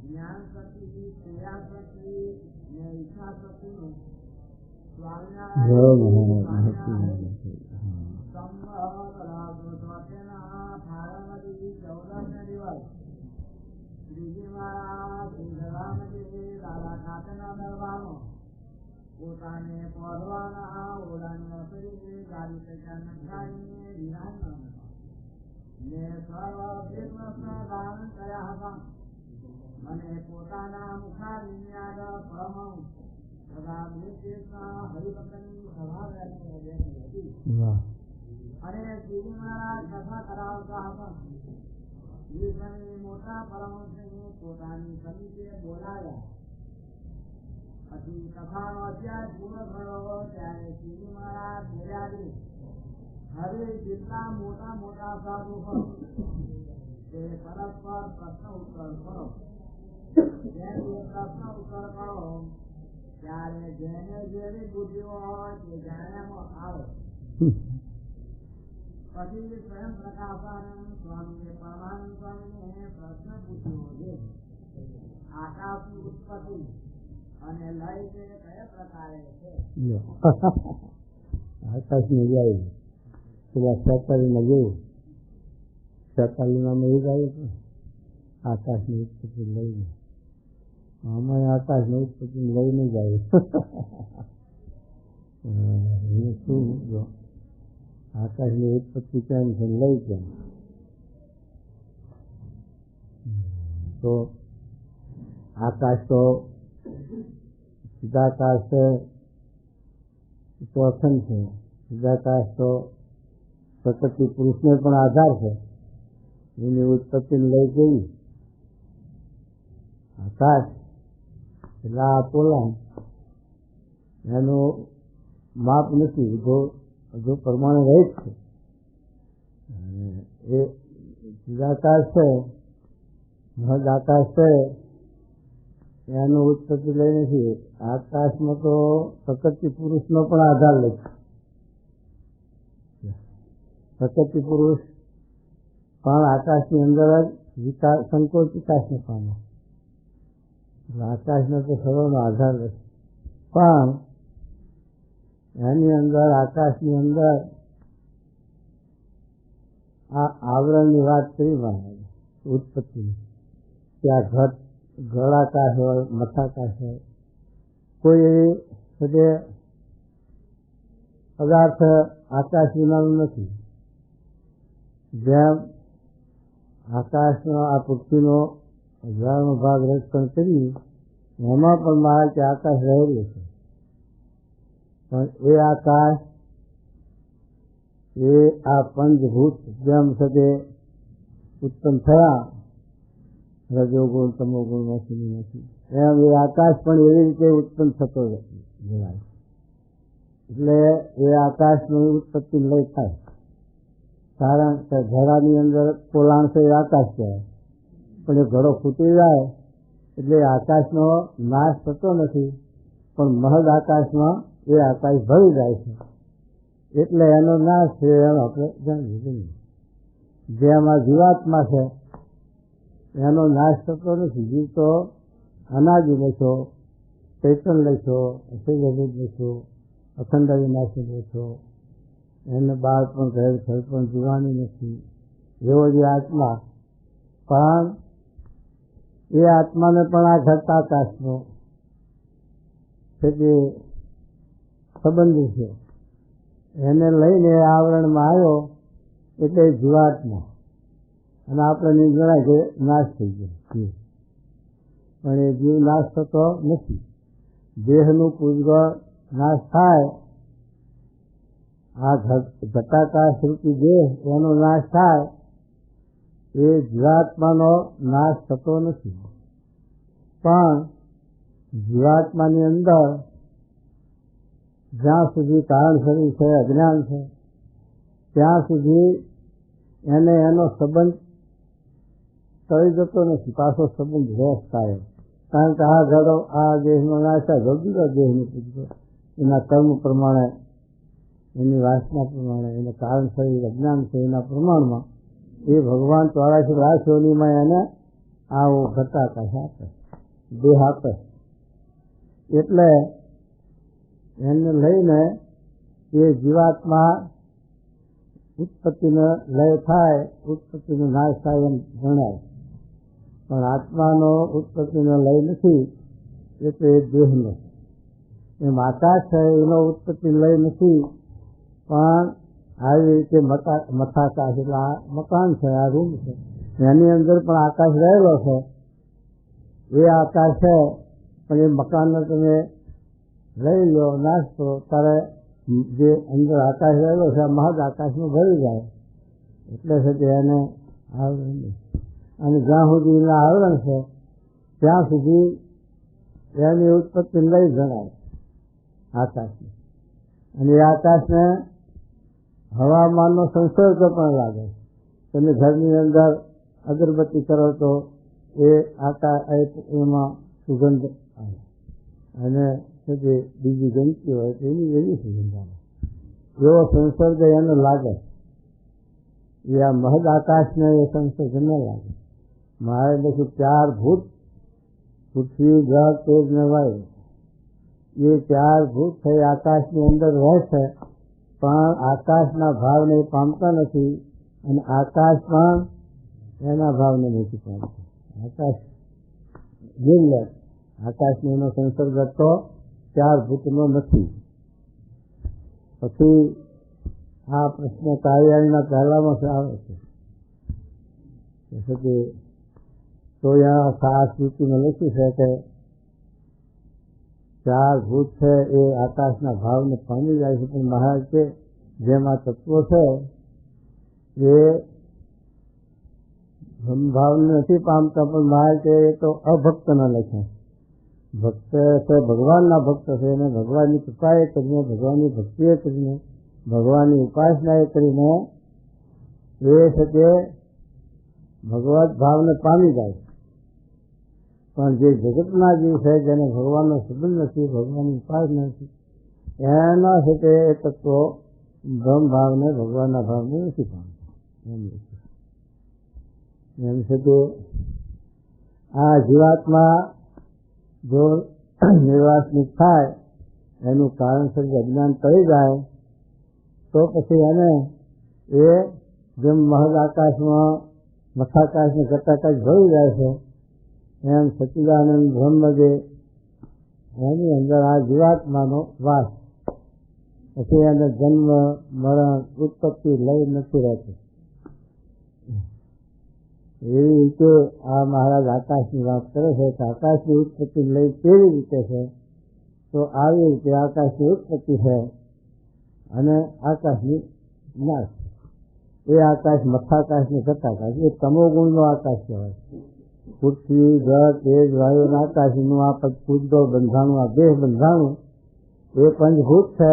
જ્ઞાન શક્તિ, ક્રિયા શક્તિ ને ઈચ્છા શક્તિનું પોતાને પડવાના ઓળાની અસરી ગાડી નખાઈને વિરાન ને સર્વ દાન કર્યા હતા. મને પોતાના મુખારિયાદ પરમ સદા નિર્દેશના હરિભક્તની સભા બેઠી હતી અને શ્રીજી મહારાજ કથા કરાવતા હતા. એ સમયે મોટા પરમહંસને પોતાની સમિતિએ બોલાવ્યા. પછી કથાનો અધ્યાય પૂરો થયો ત્યારે શ્રીજી મહારાજ બોલ્યા, હવે જેટલા મોટા મોટા સાધુ હોય તે પરસ્પર પ્રશ્ન ઉત્તર કરો. જેને પ્રશ્ન ઉત્તર કરો ત્યારે જેને જેવી બુદ્ધિ હોય તે જાણ્યામાં આવે. પછી સ્વયં પ્રકાશાનંદ સ્વામીએ પરમાનંદ સ્વામીને પ્રશ્ન પૂછ્યો છે, આકાશની ઉત્પત્તિ અને લય તે કયા પ્રકારે છે? આકાશની જાય પેલા સકાલીમાં જોયું, સકાલીમાં એ જાય છે આકાશની ઉત્પત્તિ લઈને. અમે આકાશની ઉત્પત્તિ લઈને જાય શું આકાશની ઉત્પત્તિ કેમ છે લઈ કેમ? તો આકાશ તો સીધાકાશ છે, તો અખંડ છે. સીધાકાશ તો પ્રકૃતિ પુરુષને પણ આધાર છે. એની ઉત્પત્તિને લઈ ગઈ આકાશ એટલે આ પોલાણ એનું માપ નથી, જો પ્રમાણે રહે જ છે. એ સીધાકાશ છે, મહદ આકાશ છે, એનું ઉત્પત્તિ લઈ નથી. આકાશમાં તો પ્રકૃતિ પુરુષનો પણ આધાર લે છે. પ્રકૃતિ પુરુષ પણ આકાશની અંદર જ વિકાસ સંકોચ વિકાસને પામે. આકાશનો તો સર્વનો આધાર લે છે. પણ એની અંદર આકાશની અંદર આ આવરણની વાત કરી બનાવે ઉત્પત્તિની. ત્યાં ગળાકાશ હોય, મથાકાશ હોય, કોઈ એવી બધે પદાર્થ આકાશ વિનાનું નથી. જેમ આકાશનો આ પૃથ્વીનો 1000મો ભાગ રક્ષણ કરી એમાં પણ મારા કે આકાશ રહેલું છે. પણ એ આકાશ એ આ પંચભૂત જેમ સાથે ઉત્પન્ન થયા રજોગુણ તમોગુણમાંથી નથી, એમ એ આકાશ પણ એવી રીતે ઉત્પન્ન થતો જણાય. એટલે એ આકાશની ઉત્પત્તિ લઈ થાય. કારણ કે ઘડાની અંદર પોલાણ છે એ આકાશ કહેવાય, પણ એ ઘડો ફૂટી જાય એટલે આકાશનો નાશ થતો નથી, પણ મહદ આકાશમાં એ આકાશ ભળી જાય છે. એટલે એનો નાશ છે એમ આપણે જાણીએ છીએ. જેમ આ જીવાત્મા છે એનો નાશ થતો નથી. જીવ તો અનાજ લેશો, ચૈતન લેશો, અસૈજભૂત લેશો, અખંડ વિનાશી લેશો, એને બાળ પણ ઘર ઘર પણ જીવાની નથી. એવો જે આત્મા, પણ એ આત્માને પણ આ ઘટાકાશનો છે તે સંબંધી છે. એને લઈને આવરણમાં આવ્યો એટલે જીવાત્મા, અને આપણે જણાય કે નાશ થઈ ગયો જીવ. પણ એ જીવ નાશ થતો નથી. દેહનું પૂજગળ નાશ થાય, આ ઘટાકાશ રૂપી દેહ એનો નાશ થાય, એ જીવાત્માનો નાશ થતો નથી. પણ જીવાત્માની અંદર જ્યાં સુધી કારણ શરીર છે, અજ્ઞાન છે, ત્યાં સુધી એને એનો સંબંધ ટળી જતો નથી. પાછો સંબંધ રહેશ થાય. કારણ કે આ ઘડો આ દેહનો નાશ થાય, બીજા દેહનું પૂજગળ એના કર્મ પ્રમાણે એની વાસના પ્રમાણે, એના કારણ શરીર અજ્ઞાન છે એના પ્રમાણમાં એ ભગવાન 84 યોનિમાં એને આવો ઘટાકાશ આપે, દેહ આપે. એટલે એને લઈને એ જીવાત્મા ઉત્પત્તિનો લય થાય, ઉત્પત્તિનો નાશ થાય એમ ગણાય. પણ આત્માનો ઉત્પત્તિનો લય નથી, એ તો એ દેહનો. એમ આકાશ છે એનો ઉત્પત્તિ લય નથી, પણ આવી રીતે મથાકાશ એટલે આ મકાન છે, આ રૂમ છે, એની અંદર પણ આકાશ રહેલો છે. એ આકાશ છે, પણ એ મકાનનો તમે લઈ લો, નાશ કરો, ત્યારે જે અંદર આકાશ રહેલો છે આ મહદ આકાશમાં ભરી જાય. એટલે છે કે એને આવરણ નહીં. અને જ્યાં સુધી એના આવરણ છે ત્યાં સુધી એની ઉત્પત્તિ લઈ ગણાય આકાશની. અને એ આકાશને હવામાનનો સંસર્ગ પણ લાગે. તમે ઘરની અંદર અગરબત્તી કરો તો એ એમાં સુગંધ આવે, અને જે બીજી ગમતી હોય તો એની એવી સુગંધ આવે. એવો સંસર્ગ એને લાગે. એ આ મહદ આકાશને એ સંસર્ગ ન લાગે. મારે લખ્યું 4 ભૂત, પૃથ્વી, ગ્રહ, તેજ ને વાયુ, એ 4 ભૂત થઈ આકાશની અંદર રહે છે, પણ આકાશના ભાવને પામતા નથી, અને આકાશ પણ એના ભાવને નથી પામતા. આકાશ નિર્લપ, આકાશનો એનો સંસર્ગ તો 4 ભૂતનો નથી. પછી આ પ્રશ્ન કાર્યાળીના પહેલામાં આવે છે કે તો આ સાત સ્મૃતિમાં લખ્યું છે કે 4 ભૂત છે એ આકાશના ભાવને પામી જાય છે, પણ મહારાજ કે જેમાં તત્વો છે એ ભાવને નથી પામતા. પણ મહારાજ કે એ તો અભક્તના લખ્યા. ભક્ત છે ભગવાનના ભક્ત છે, એને ભગવાનની કૃપાએ કરીને, ભગવાનની ભક્તિએ કરીને, ભગવાનની ઉપાસનાએ કરીને એ છે કે ભગવત ભાવને પામી જાય. પણ જે જગતના જીવ છે, જેને ભગવાનનો સંબંધ નથી, ભગવાનની ઉપાસના નથી, એના છે તે એ તત્વો બ્રહ્મ ભાવને, ભગવાનના ભાવને નથી પામતા. એમ છે કે આ જીવાત્મા જો નિર્વાસનિક થાય, એનું કારણસર અજ્ઞાન કરી જાય, તો પછી એને એ જેમ મહદ આકાશમાં મથાકાશને ઘટાકાશ ભરી જાય છે, એમ સચ્ચિદાનંદ બ્રહ્મ જે એની અંદર આ જીવાત્માનો વાસ, પછી એને જન્મ, મરણ, ઉત્પત્તિ લઈ નથી રહેતી. એવી રીતે આ મહારાજ આકાશની વાત કરે છે કે આકાશની ઉત્પત્તિ લઈ કેવી રીતે છે, તો આવી રીતે આકાશની ઉત્પત્તિ છે અને આકાશની નાશ. એ આકાશ મથાકાશની ઘટાકાશ, એ તમોગુણનો આકાશ કહેવાય. પૃથ્વી, જળ, તેજ, વાયુ અને આકાશનું આ પૂજતો બંધાણું, આ દેહ બંધાણું, એ પંચભૂત છે.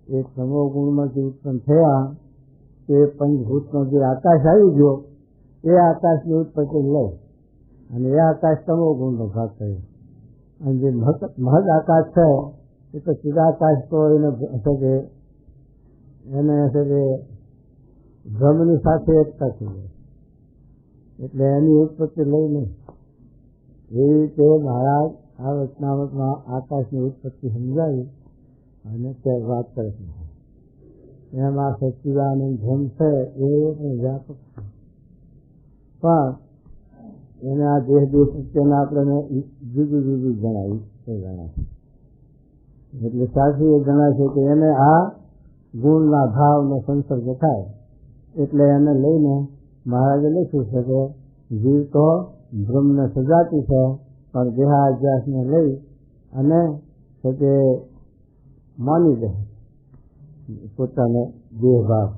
એ તમોગુણમાંથી ઉત્પન્ન થયા, એ પંચભૂતનો જે આકાશ આવી ગયો, એ આકાશની ઉત્પત્તિ લઈ, અને એ આકાશ તમોગુણનો ભાગ થયો. અને જે મહદ આકાશ છે એ તો ચિદાકાશ, તો એને હશે કે બ્રહ્મની સાથે એકતા થઈ જાય, એટલે એની ઉત્પત્તિ લઈ નહીં. એવી રીતે મહારાજ આ વચનામતમાં આકાશની ઉત્પત્તિ સમજાવી અને તે વાત કરે છે. એમાં સચ્ચિદાનંદ બ્રહ્મ છે એ પણ વ્યાપક છે, પણ એને આ દેહ પ્રત્યેના આપણે જુદું જુદું જણાવ્યું એ ગણાય. એટલે સાચું એ ગણાય છે કે એને આ ગુણના ભાવનો સંસર્ગ થાય, એટલે એને લઈને મહારાજે લખ્યું છે કે જીવ તો બ્રહ્મને સજાતી છે, પણ દેહાધ્યાસને લઈ અને પોતે માની દે પોતાને દેહ ભાવ.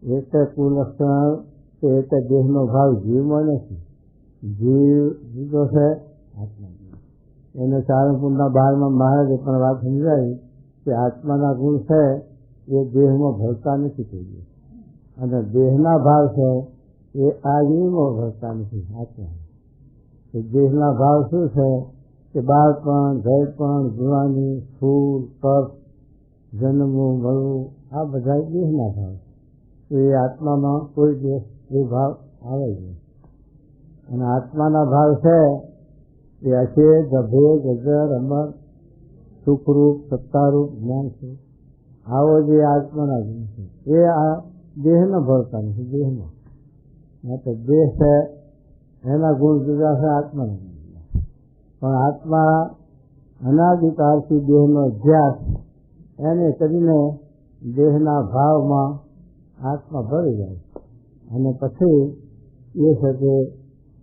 એક કુલક્ષણ કે એક દેહનો ભાવ જીવમાં નથી. જીવ જુદો છે આત્મા. એને સારંગપુરના 12માં મહારાજે પણ વાત સમજાવી કે આત્માના ગુણ છે એ દેહમાં ભરતા નથી થઈ ગયા, અને દેહના ભાવ છે એ આ જીવમાં ભરતા નથી. આત્મા દેહના ભાવ શું છે કે બાળપણ, ઘરપણ, જુવાની, ફૂલ, પગ, જન્મવું મળવું આ બધા દેહના ભાવ. તો એ આત્મામાં કોઈ દેહ એ ભાવ આવે છે. અને આત્માના ભાવ છે એ અછેદ, અભેદ, અજર, અમર, સુખરૂપ, સત્તારૂપ, જ્ઞાનસ્વરૂપ, આવો જે આત્માના ગુણ છે એ આ દેહને ભરતા નથી. દેહમાં તો દેહ છે એના ગુણ જુદા છે, આત્માના ગુણ જુદા. પણ આત્મા અનાદિકાળથી દેહનો અભ્યાસ એને કરીને દેહના ભાવમાં આત્મા ભરી જાય. અને પછી એ છે કે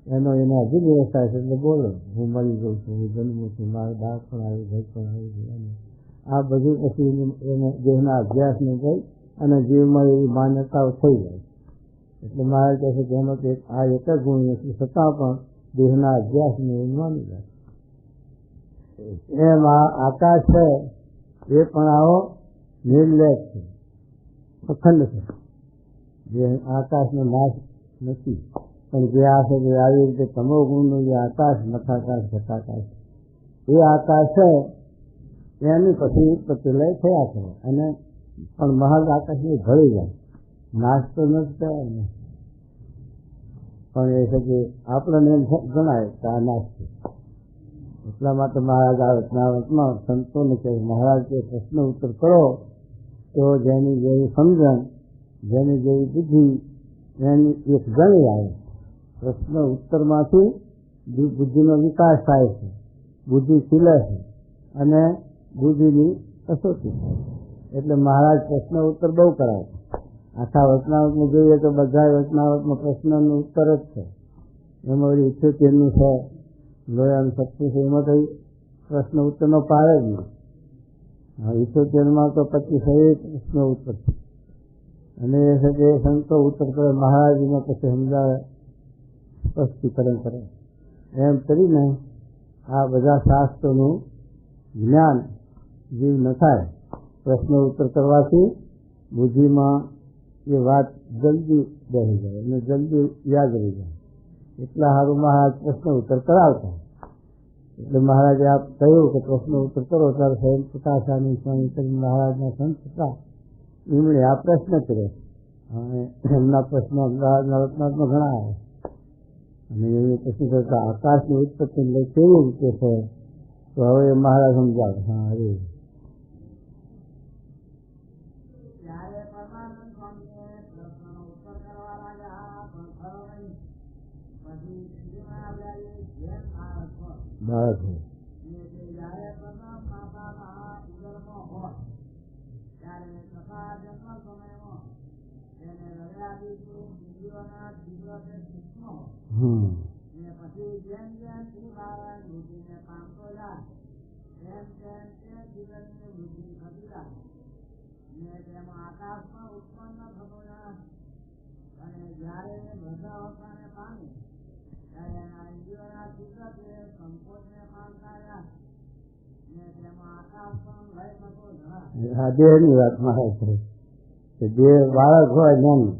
એનો અભિનિવેશ થાય છે. એટલે બોલો હું મરી જઉં છું, હું જન્મું છું, મારે બાળ પણ આવી, ઘર પણ આવી. આ બધું પછી એને દેહના અભ્યાસને ગઈ અને જીવમાં એવી માન્યતાઓ થઈ જાય. એટલે મારે કહે છે કે એનો આ એક જ ગુણ નથી, છતાં પણ દેહના અભ્યાસને એવું માની જાય. એમ આ આકાશ છે એ પણ આવો નિર્લેપ છે, અખંડ છે. જે આકાશનો નાશ નથી. પણ જે આ છે જે આવી રીતે તમો ગુણનું જે આકાશ, મઠાકાશ, ઘટાકાશ, એ આકાશ છે એની પછી ઉત્પત્તિ લય થયા કરે. અને પણ મહાન આકાશને ભળી જાય, નાશ તો નથી થયા ને. પણ એ છે કે આપણને એમ ગણાય કે આ નાશ છે. એટલા માટે મહારાજ આ વચનાવતમાં સંતોને કહે, મહારાજ કે પ્રશ્ન ઉત્તર કરો તો જેની જેવી સમજણ, જેની જેવી બુદ્ધિ એની એક ગણી આવે. પ્રશ્ન ઉત્તરમાંથી બુદ્ધિનો વિકાસ થાય છે, બુદ્ધિ ખીલે છે અને બુદ્ધિની કસોટી થાય. એટલે મહારાજ પ્રશ્ન ઉત્તર બહુ કરાવે. આખા વચનાવતમાં જોઈએ તો બધા વચનાવતમાં પ્રશ્નનું ઉત્તર જ છે. એમાં વળી 78નું છે, લોયાનું 36 છે, એમાં કંઈ પ્રશ્ન ઉત્તરનો પાડે જ નહીં. 78માં તો 25 પ્રશ્ન ઉત્તર છે. અને એ છે કે સંતો ઉત્તર કરે, મહારાજને પછી સમજાવે, સ્પષ્ટીકરણ કરે. એમ કરીને આ બધા શાસ્ત્રોનું જ્ઞાન જીવ ન થાય. પ્રશ્ન ઉત્તર કરવાથી બુદ્ધિમાં એ વાત જલ્દી બેસી જાય અને જલ્દી યાદ રહી જાય. એટલા સારું મહારાજ પ્રશ્ન ઉત્તર કરાવતા. એટલે મહારાજે આપ કહ્યું કે પ્રશ્ન ઉત્તર કરો ત્યારે સ્વયં પ્રકાશાની સ્વામી કરી મહારાજના સંત હતા. એમણે આ પ્રશ્ન કર્યો અને એમના પ્રશ્નો અમદાવાદના વચનાવતમાં ઘણા આવે. અને એમણે પ્રશ્ન કરતા આકાશની ઉત્પત્તિ લઈ કેવી રીતે છે, તો હવે મહારાજ સમજાવે. હા, હવે બાળક આકાશમાં ઉત્પન્ન થતો અને જયારે બધા અવસ્થાને પામે ત્યારે એના ઇન્દ્રિયોના કુદરતે સંકોચને પામતા ને તેમાં આકાશ પણ લય થતો આ દેહની વાત મહારાજ કરે કે જે બાળક હોય નાનું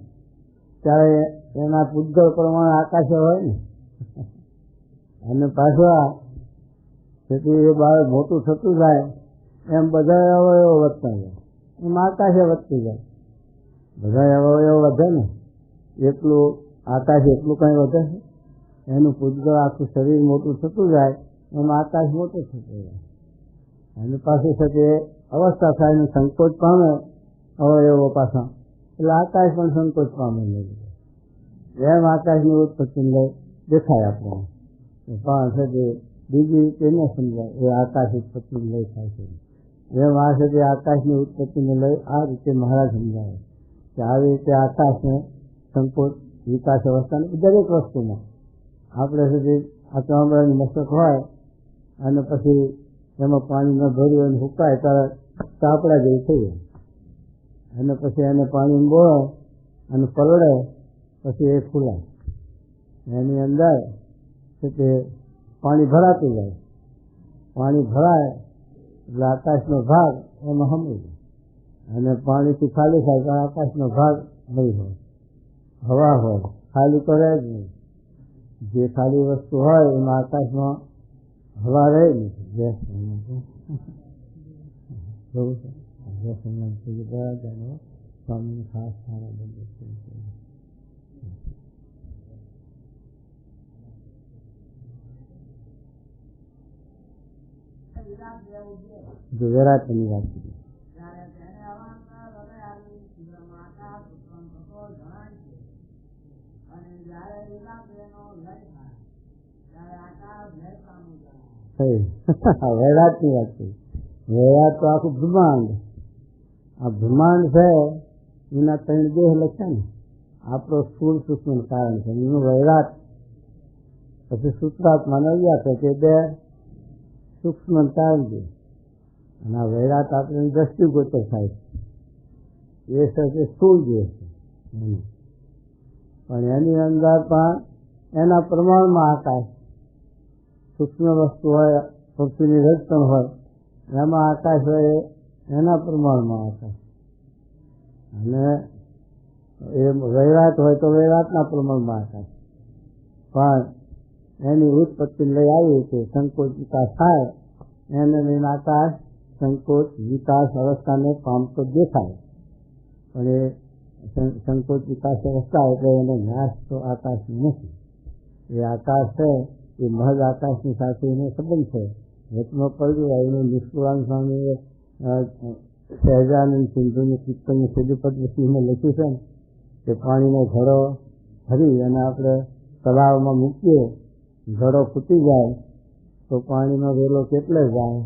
ત્યારે એના પૂતગળ પ્રમાણે આકાશ હોય ને, અને પાછા તેથી એ બાળક મોટું થતું જાય એમ બધા અવયવો વધતા જાય, એમ આકાશે વધતું જાય. બધા અવયવો વધે ને, એટલું આકાશ એટલું કંઈ વધે છે. એનું પૂતગળ આખું શરીર મોટું થતું જાય એમ આકાશ મોટું થતું જાય. અને પાછું છે કે અવસ્થા થાય ને સંકોચ પામે અવયવો પાછા, એટલે આકાશ પણ સંકોચ પામે નહીં. એમ આકાશની ઉત્પત્તિ લઈ દેખાય આપણને. પણ છે કે બીજી રીતે ન સમજાય એ આકાશ ઉત્પત્તિ લઈ થાય છે. એમ આ છે કે આકાશની ઉત્પત્તિને લઈ આ રીતે મહારાજ સમજાવે કે આવી રીતે આકાશને સંકોચ વિકાસ અવસ્થાને દરેક વસ્તુમાં આપણે સુધી આ ચામડાની મસ્તક હોય અને પછી એમાં પાણી ન ભર્યું હોય સુકાય ત્યારે ચાપડા જેવું થઈ જાય, અને પછી એને પાણી બોળે અને પલળે પછી એ ફૂલાય. એની અંદર છે તે પાણી ભરાતું જાય. પાણી ભરાય એટલે આકાશનો ભાગ એમાં હમી જાય, અને પાણીથી ખાલી થાય તો આકાશનો ભાગ નહીં હોય, હવા હોય, ખાલી તો રહે જ નહીં. જે ખાલી વસ્તુ હોય એમાં આકાશમાં હવા રહે નથી. સંબંધ થઈ ગયા બધાને સ્વામીને ખાસ સારા બંધ જો વિરાટની વાત કરી વૈરાટની વાત કરી. વૈરાટ તો આખું બ્રહ્માંડ, આ બ્રહ્માંડ છે એના 3 દેહ લખ્યા ને. આપણો સ્થૂળ સૂક્ષ્મ કારણ છે એનું વૈરાટ. પછી સૂત્રાત્માનો અવ્યા છે કે 2 સૂક્ષ્મ કારણ છે. અને આ વૈરાટ આપણે દ્રષ્ટિગોચર થાય છે એ છે સ્થૂળ દેહ છે. પણ એની અંદર પણ એના પ્રમાણમાં આકાશ, સૂક્ષ્મ વસ્તુ હોય, પૃથ્વીની રચકણ હોય એમાં આકાશ હોય, એના પ્રમાણમાં આકાશ. અને એ વૈરાટ હોય તો વૈરાટના પ્રમાણમાં આકાશ. પણ એની ઉત્પત્તિ લઈ આવી કે સંકોચ વિકાસ થાય, એને લઈને આકાશ સંકોચ વિકાસ અવસ્થાને પામતો દેખાય. પણ એ સંકોચ વિકાસ અવસ્થા એટલે એને નાશ તો આકાશ નથી. એ આકાશ છે એ મહદ આકાશની સાથે એનો સંબંધ છે. વચમાં પડ્યું એનું નિષ્કુળાન સ્વામીએ સહેજાનંદ સિંધુની ટિપ્પણી સિદ્ધપદ લખ્યું છે ને કે પાણીનો ઘડો ભરી અને આપણે તળાવમાં મૂકીએ, ઘડો ફૂટી જાય તો પાણીનો વેલો કેટલે જાય?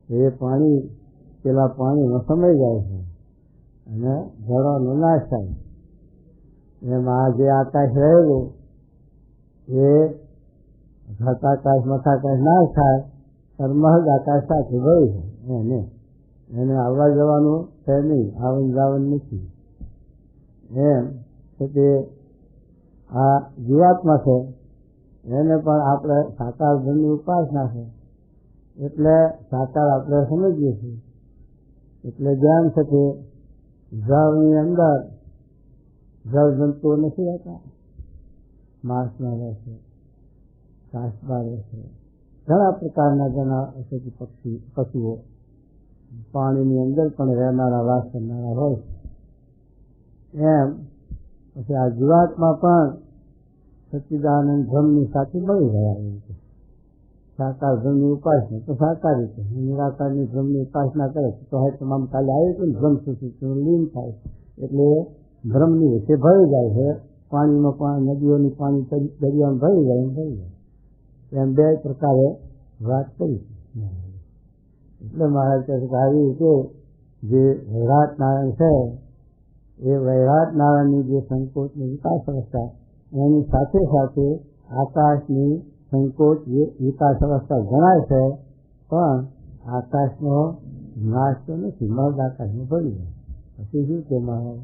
એ પાણી પેલા પાણીમાં સમાઈ જાય છે અને ઘડોનો નાશ થાય. એમાં જે આકાશ રહેલું એ ઘટાકાશ મઠાકાશ નાશ થાય પણ મહદ આકાશ સાથે ભરી છે. એને આવવા જવાનું છે નહીં, આવન જાવન નથી. એમ તે આ જીવાત્મા છે એને પણ આપણે સાકાર ધનની ઉપાસના છે એટલે સાકાર આપણે સમજીએ છીએ. એટલે ધ્યાન છે કે જળની અંદર જળ જંતુઓ નથી રહેતા, માંસમાં રહે છે, કાચબા રહે છે, ઘણા પ્રકારના પશુઓ પાણીની અંદર પણ રહેનારા વાસ કરનારા હોય છે. એમ પછી આ જીવાતમાં પણ સચ્ચિદાનંદ બ્રહ્મની સાથે મળી રહ્યા છે. સાકાર બ્રહ્મની ઉપાસના તો સાકારી છે, નિરાકારની બ્રહ્મની ઉપાસના કરે તો હવે તમામ કાલે આવ્યું હતું ને બ્રહ્મ સુખી લીન થાય એટલે બ્રહ્મની વચ્ચે ભરી જાય છે. પાણીમાં પાણી, નદીઓની પાણી દરિયામાં ભરી જાય એમ 2 પ્રકારે વાત કરી છે. એટલે મહારાજ કહે છે આવી રીતે જે વૈરાટ નારાયણ છે એ વૈરાટ નારાયણની જે સંકોચની વિકાસ અવસ્થા એની સાથે સાથે આકાશની સંકોચ વિકાસ અવસ્થા ગણાય છે. પણ આકાશનો નાશ તો નથી, મહદ આકાશને ભરી જાય. પછી શું કે મહારાજ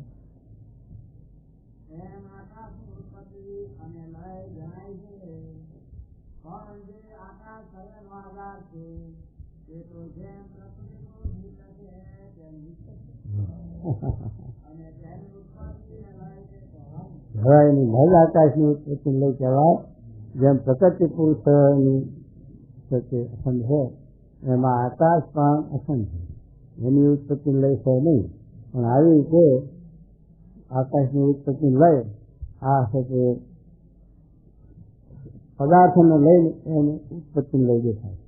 એની મહદ આકાશની ઉત્પત્તિ લઈ કહેવાય. જેમ પ્રકૃતિ પુરુષની અખંડ છે એમાં આકાશ પણ અખંડ છે, એની ઉત્પત્તિ લઈ છે નહીં. પણ આવી રીતે આકાશની ઉત્પત્તિ લઈ આ છે કે પદાર્થોને લઈને એની ઉત્પત્તિ લઈ દેખાય.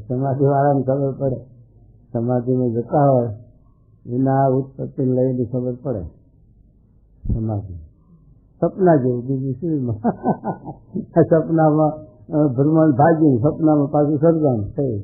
સમાધિ વાળાને ખબર પડે, સમાધિમાં જતા હોય એના ઉત્પત્તિ લઈને ખબર પડે. સમાધિ સપના જેવું, બીજું શું? સપનામાં ભ્રમણ ભાગ્યું, સપનામાં પાછું સર્જન થયું.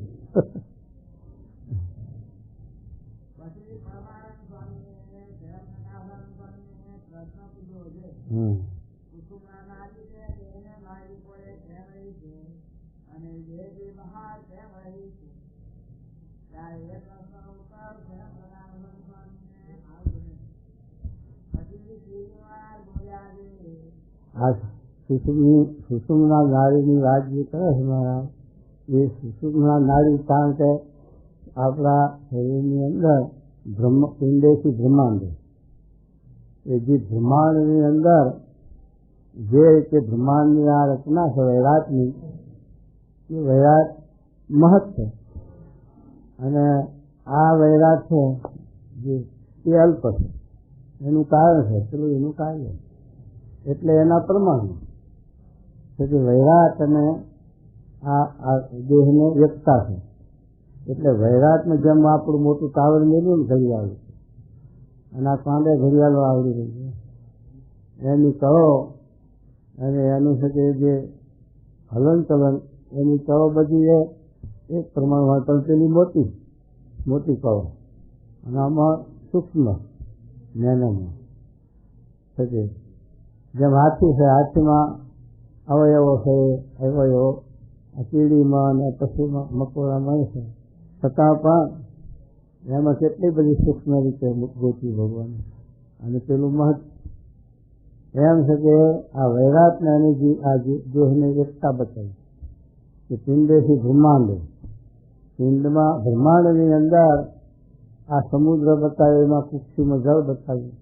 આ સુષુમ્ના નાડીની વાત જે કરે છે મારા, એ સુષુમ્ના નાડી કારણ કે આપણા શરીરની અંદર પિંડેથી બ્રહ્માંડ, એ જે બ્રહ્માંડની અંદર જે રીતે બ્રહ્માંડની આ રચના છે વૈરાટની, એ વૈરાટ મહત છે. અને આ વૈરાટ છે જે એ અલ્પ છે, એનું કારણ છે પેલું એનું કાર્ય, એટલે એના પ્રમાણમાં છે કે વૈરાટ અને આ દેહને એકતા છે. એટલે વૈરાટને જેમ આપણું મોટું ટાવર મેળવ્યું ને ઘડિયાળ, અને આ કાંડે ઘડિયાળો આવડી રહી છે, એની કળો અને એનું છે કે જે હલન ચલન એની કળો બધી એક પ્રમાણમાં, પણ પેલી મોટી કળો અને આમાં સૂક્ષ્મ નાનામાં છે કે જેમ હાથી છે, હાથીમાં અવયવો છે, અવયવો કીડીમાં અને પશુમાં મકોડામાં છે, છતાં પણ એમાં કેટલી બધી સૂક્ષ્મ રીતે ગોતી ભગવાન. અને પેલું મહત્વ એમ છે કે આ વૈરાટને અને આ દેહને એકતા બતાવી કે પિંડેથી બ્રહ્માંડ, પિંડમાં બ્રહ્માંડની અંદર આ સમુદ્ર બતાવ્યો, એમાં કુક્ષીમાં જળ બતાવ્યું,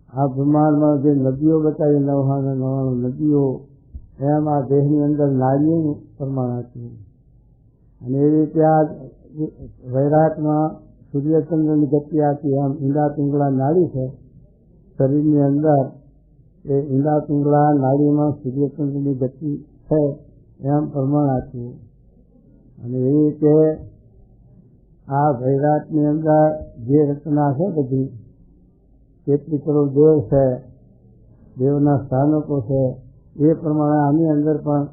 આ બ્રહ્માંડમાં જે નદીઓ બતાવી 99 નદીઓ, એમ આ દેહની અંદર નાળીઓનું પ્રમાણ આપ્યું. અને એ રીતે આ વૈરાટમાં સૂર્યચંદ્રની ગતિ આપી. એમ ઈંડા પિંગળા નાળી છે શરીરની અંદર, એ ઈંડા પિંગળા નાળીમાં સૂર્યચંદ્રની ગતિ છે એમ પ્રમાણ આપ્યું. અને એ રીતે આ વૈરાટની અંદર જે રચના છે બધી, કેટલી કરોડ દેવ છે, દેવના સ્થાનકો છે, એ પ્રમાણે આની અંદર પણ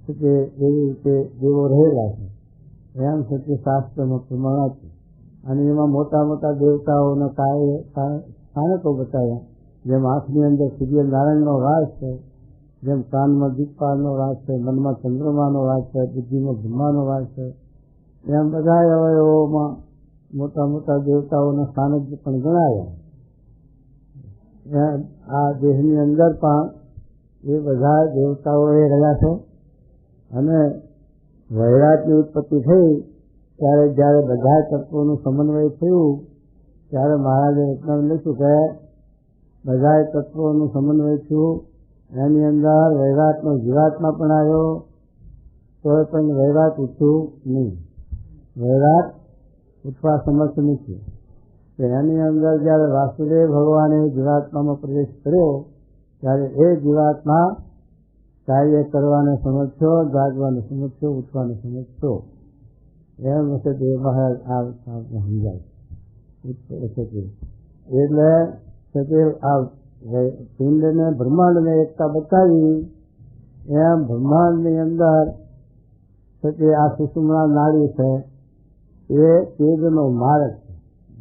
છે કે એવી રીતે દેવો રહેલા છે એમ છે કે શાસ્ત્રમાં પ્રમાણ આપ્યું. અને એમાં મોટા મોટા દેવતાઓના સ્થાનકો બતાવ્યા. જેમ આંખની અંદર સૂર્યનારાયણનો વાસ છે, જેમ કાનમાં દીપપાળનો વાસ છે, મનમાં ચંદ્રમાનો વાસ છે, બુદ્ધિમાં બ્રહ્માનો વાસ છે, એમ બધા અવયવોમાં મોટા મોટા દેવતાઓના સ્થાનક પણ ગણાવ્યા. આ દેહની અંદર પણ એ બધા દેવતાઓ એ રહ્યા છે. અને વૈરાટની ઉત્પત્તિ થઈ ત્યારે જ્યારે બધા તત્વોનું સમન્વય થયું, ત્યારે મહારાજે રચનામાં લખ્યું કે બધા તત્વોનું સમન્વય થયું, એની અંદર વૈરાટનો જીવાત્મા પણ આવ્યો, તો પણ વૈરાટ ઉઠ્યું નહીં. વૈરાટ ઉઠવા સમર્થ નથી. એની અંદર જ્યારે વાસુદેવ ભગવાને જીવાત્મામાં પ્રવેશ કર્યો, ત્યારે એ જીવાત્મા કાર્ય કરવાને સમજ્યો, જાગવાને સમજ્યો, ઉઠવાને સમજ્યો. એમ વખતે દેવ મહારાજ આ સમજાય. એટલે આ પિંડને બ્રહ્માંડને એકતા બતાવી. એમ બ્રહ્માંડની અંદર કે આ સુષુમ્ના નાડી છે, એ તેજનો માર્ગ છે,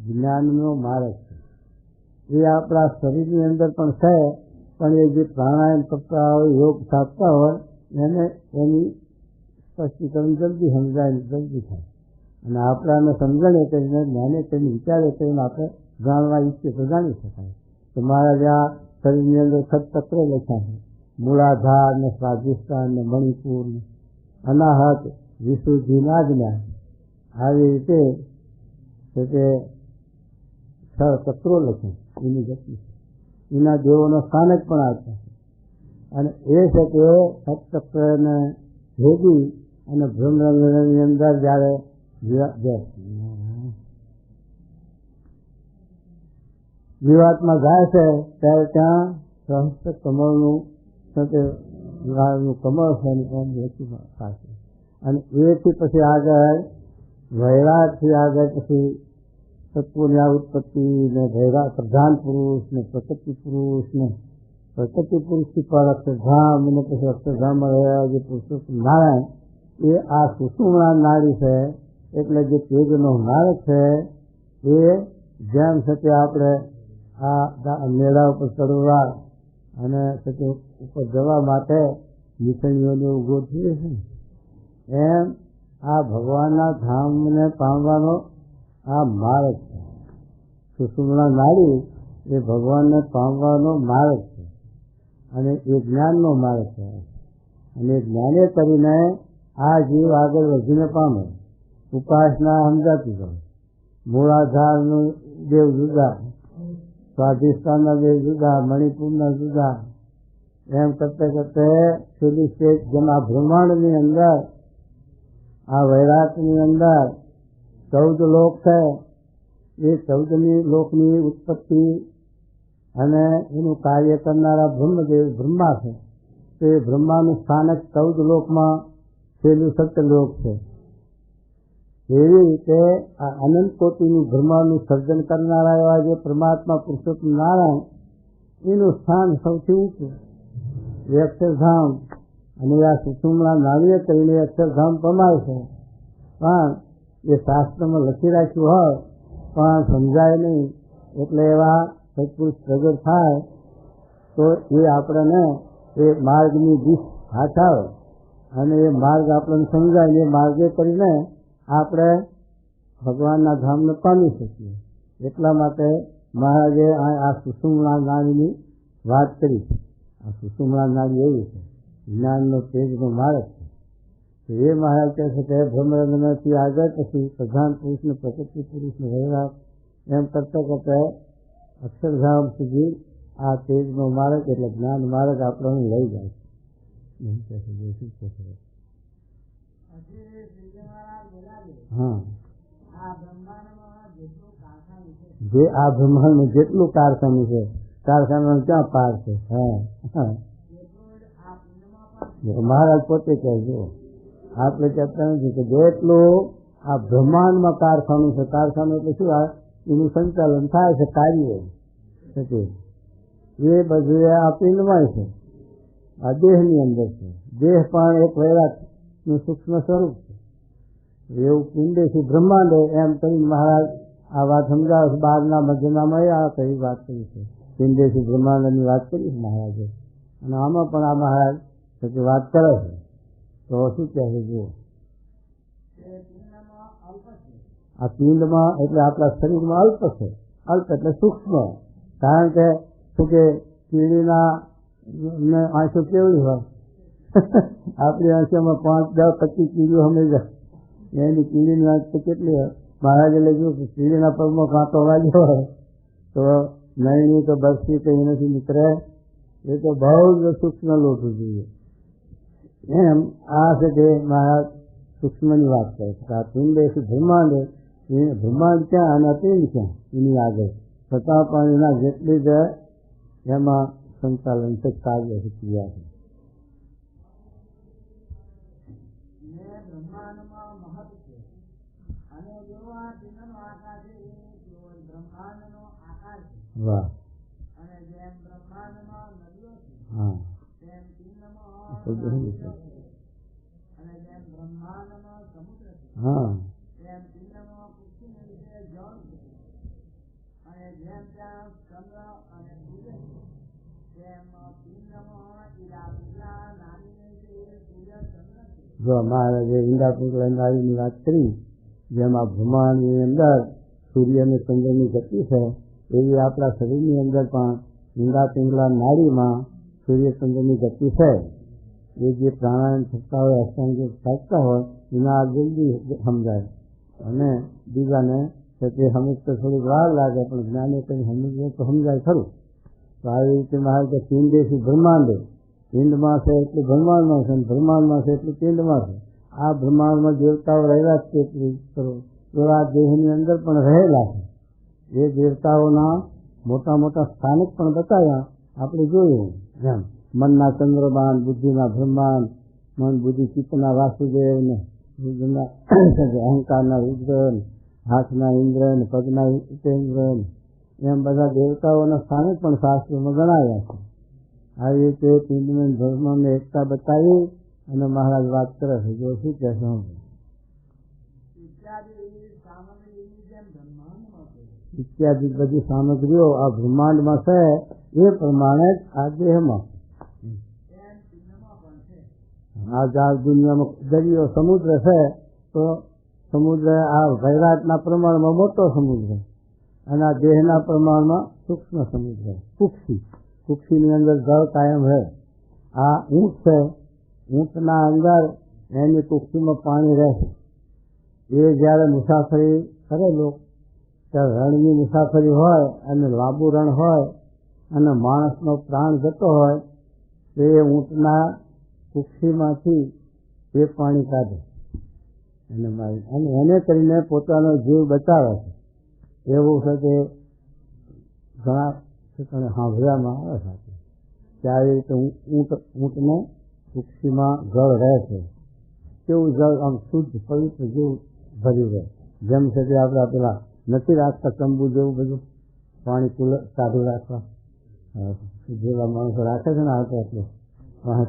જ્ઞાનનો માર્ગ છે. એ આપણા શરીરની અંદર પણ છે, પણ એ જે પ્રાણાયામ કરતા હોય, યોગ સાધતા હોય, એને એની સ્પષ્ટીકરણ જલ્દી સમજાય, જલ્દી થાય. અને આપણાને સમજણે કરીને, જ્ઞાને કરીને, વિચારે કરીને આપણે જાણવા ઈચ્છીએ તો જાણી શકાય. તો મારા જ્યાં શરીરની અંદર ખતચક્ર લખ્યા છે, મૂળાધાર ને સ્વાધિષ્ઠાન ને મણિપુર ને અનાહત વિશુદ્ધિ આજ્ઞા, આવી રીતે છે કે 6 ચક્રો લખ્યા એની ગતિ, એના દેવોનો સ્થાનક પણ આવતા છે. અને એ છે કે સતચક્રને ભેગી અને બ્રહ્મરંગની અંદર જ્યારે જીવાત્મા જાય છે, ત્યારે ત્યાં સહસ્ત્ર કમળનું કમળ છે થશે. અને એથી પછી આગળ વૈરાટથી આગળ પછી તત્વોની આ ઉત્પત્તિ ને પ્રધાન પુરુષ ને પ્રકૃતિ પુરુષ ને પ્રકૃતિ પુરુષથી પર અક્ષરધામ અને પછી અક્ષરધામમાં રહ્યા જે પુરુષોત્તમ નારાયણ, એ આ સુષુમ્ના નાડી છે. એટલે જે તેજનો માર્ગ છે, એ જેમ છે કે આપણે આ મેળા ઉપર ચડવા અને ઉપર જવા માટે નિશાળીઓને ઉભો થઈએ છે, એમ આ ભગવાનના ધામને પામવાનો આ માર્ગ છે. સુષુમ્ના નાડી એ ભગવાનને પામવાનો માર્ગ છે, અને એ જ્ઞાનનો માર્ગ છે. અને જ્ઞાને કરીને આ જીવ આગળ વધીને પામે. ઉપાસના સમજાતી જાય, મૂળાધારનું દેવ જુદા, સ્વાધિષ્ઠાનના બે જુદા, મણિપુરના જુદા, એમ કરતે કરતે છેલ્લી સ્ટેજ જેમ આ બ્રહ્માંડની અંદર, આ વૈરાટની અંદર 14 લોક છે. એ 14મી લોકની ઉત્પત્તિ અને એનું કાર્ય કરનારા બ્રહ્મદેવ બ્રહ્મા છે. તે બ્રહ્માનું સ્થાનક 14 લોકમાં છેલ્લું સત્યલોક છે. એવી રીતે આ અનંત કોટીનું બ્રહ્માંડનું સર્જન કરનારા એવા જે પરમાત્મા પુરુષોત્તમ નારાયણ, એનું સ્થાન સૌથી ઊંચું એ અક્ષરધામ. અને આ સુષુમ્ના નાડીએ કરીને અક્ષરધામ પમાય છે. પણ એ શાસ્ત્રમાં લખી રાખ્યું હોય પણ સમજાય નહીં, એટલે એવા સત્પુરુષ પ્રગટ થાય તો એ આપણને એ માર્ગની દિશ હાથાવે અને એ માર્ગ આપણને સમજાય. એ માર્ગે કરીને આપણે ભગવાનના ધામને પામી શકીએ. એટલા માટે મહારાજે આ સુષુમ્ના નાડીની વાત કરી છે. આ સુષુમ્ના નાડી એવી છે, જ્ઞાનનો તેજનો માર્ગ છે. એ મહારાજ કહે છે કે બ્રહ્મરંધનથી આગળ પછી પ્રધાન પુરુષને, પ્રકૃતિ પુરુષને વૈરાગ એમ કરતા કરતા અક્ષરધામ સુધી આ તેજનો માર્ગ એટલે જ્ઞાન માર્ગ આપણને લઈ જાય છે. હા, જે આ બ્રહ્માંડમાં જેટલું કારખાનું છે, કારખાનાનું ક્યાં પાર છે? હા, મહારાજ પોતે કહે છે, આપણે કહેતા નથી કે જેટલું આ બ્રહ્માંડમાં કારખાનું છે, કારખાનું એટલે શું? એનું સંચાલન થાય છે, કાર્ય એ બધું આ પિંડમાં છે, આ દેહની અંદર છે. દેહ પણ એક વૈરાગનું સૂક્ષ્મ સ્વરૂપ છે. એવું પિંડેથી બ્રહ્માંડ એમ કરીને મહારાજ આ વાત સમજાવે છે. 12ના મધ્યનામાં આ કઈ વાત કરી છે, પિંડેથી બ્રહ્માંડની વાત કરી છે મહારાજે. અને આમાં પણ આ મહારાજ વાત કરે છે. તો શું કહે છે? જુઓ, આ પિંડમાં એટલે આપણા શરીરમાં અલ્પ છે. અલ્પ એટલે સૂક્ષ્મ. કારણ કે શું કે કીડીના આંખો કેવડી હોય? આપણી આંખોમાં 5, 10, 25 કીડીઓ હંમેશા. એની કીડીની આંખ તો કેટલી હોય? મહારાજે લખ્યું કે કીડીના પગમાં કાંટો વાગ્યો હોય તો નયની તો બરસી તો એનાથી નીકળે. એ તો બહુ જ સૂક્ષ્મ લોટું જોઈએ. એમ આ છે તે મહારાજ સૂક્ષ્મની વાત કરે છે. આ પિંડ છે બ્રહ્માંડ. બ્રહ્માંડ ક્યાં અને પિંડ ક્યાં એની આગળ છતાં પણ એના જેટલી જ એમાં સંચાલન છે, કાર્ય છે, ક્રિયા છે. વાહ, હા, હા, જો મહારાજે ઈંડાપુર નાડીની વાત કરી, જેમાં બ્રહ્માંડની અંદર સૂર્ય અને ચંદ્રની ગતિ છે, એવી આપણા શરીરની અંદર પણ ઈંડા પિંગલા નાડીમાં સૂર્યચંદ્રની ગતિ છે. એ જે પ્રાણાયામ થતા હોય, અષ્ટાંગિક થતા હોય, એના જલ્દી સમજાય. અને બીજાને તે સમજતા થોડીક વાર લાગે, પણ જ્ઞાને કંઈ સમજે તો સમજાય ખરું. તો આવી રીતે મારે કે પિંડેથી બ્રહ્માંડ, પિંડમાં છે એટલું બ્રહ્માંડમાં છે, બ્રહ્માંડમાં છે એટલું પિંડમાં છે. આ બ્રહ્માંડમાં દેવતાઓ રહેલા જ કેટલી કરો એવા દેહની અંદર પણ રહેલા છે. એ દેવતાઓના મોટા મોટા સ્થાનક પણ બતાવ્યા આપણે જોયું. એમ મનના ચંદ્રબાન, બુદ્ધિના બ્રહ્માંડ, મન બુદ્ધિ ચિત્તના વાસુદેવ ને રુદ્રના અહંકારના રુદ્ર, હાથના ઇન્દ્ર ને પગના ઉપેન્દ્ર, એમ બધા દેવતાઓના સ્થાનક પણ શાસ્ત્રોમાં ગણાવ્યા છે. આવી રીતે પિંડને ધર્મને એકતા બતાવી અને મહારાજ વાત કરે છે. જો શું કહે છે? ઇત્યાદિ બધી સામગ્રીઓ આ બ્રહ્માંડમાં છે, એ પ્રમાણે જ આ દેહમાં આ દુનિયામાં દરિયો સમુદ્ર છે, તો સમુદ્ર આ વૈરાટના પ્રમાણમાં મોટો સમુદ્ર અને આ દેહના પ્રમાણમાં સૂક્ષ્મ સમુદ્ર. કુક્ષીની અંદર જળ કાયમ રહે. આ ઊંટ છે, ઊંટના અંદર એની કુક્ષીમાં પાણી રહે. એ જ્યારે મુસાફરી કરે લોક રણની મુસાફરી હોય અને લાંબુ રણ હોય અને માણસનો પ્રાણ જતો હોય તો એ ઊંટના કુક્ષીમાંથી એ પાણી કાઢે અને એને કરીને પોતાનો જીવ બચાવે છે. એવું છે કે ઘણા ઠેકાણે સાંભળવામાં આવે છે કે આવી રીતે ઊંટને કુક્ષીમાં જળ રહે છે. કેવું જળ આમ શુદ્ધ પવિત્ર જેવું ભર્યું રહે. જેમ છે કે આપણે પેલા નથી રાખતા તંબુ જેવું બધું પાણી કાઢી રાખવા જેવા માણસો રાખે છે ને આપણે એટલે વાહ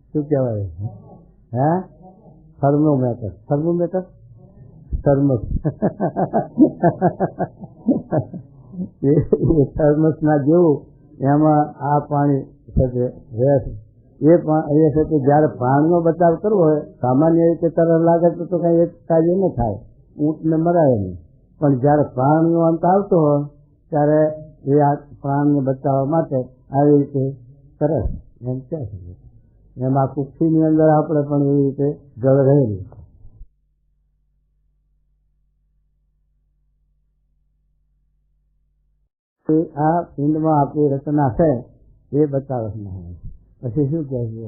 શું કહેવાય હે થર્મોમીટર થર્મસ એ થર્મસ ના જેવું એમાં આ પાણી છે તે રહે છે. એ છે કે જયારે પ્રાણનો બચાવ કરવો હોય સામાન્ય રીતે તરફ લાગે તો કઈ એક કાર્ય ન થાય, ઊંટને મરાય નહીં. પણ જયારે પ્રાણનો અંત આવતો હોય ત્યારે એ આ પ્રાણને બચાવવા માટે આવી રીતે કરે એમ કહે છે. એમાં કુક્ષીની અંદર આપણે પણ એવી રીતે જળ રહેલું. આ પિંડમાં આપણી રચના છે એ બતાવે છે. પછી શું કહે છે?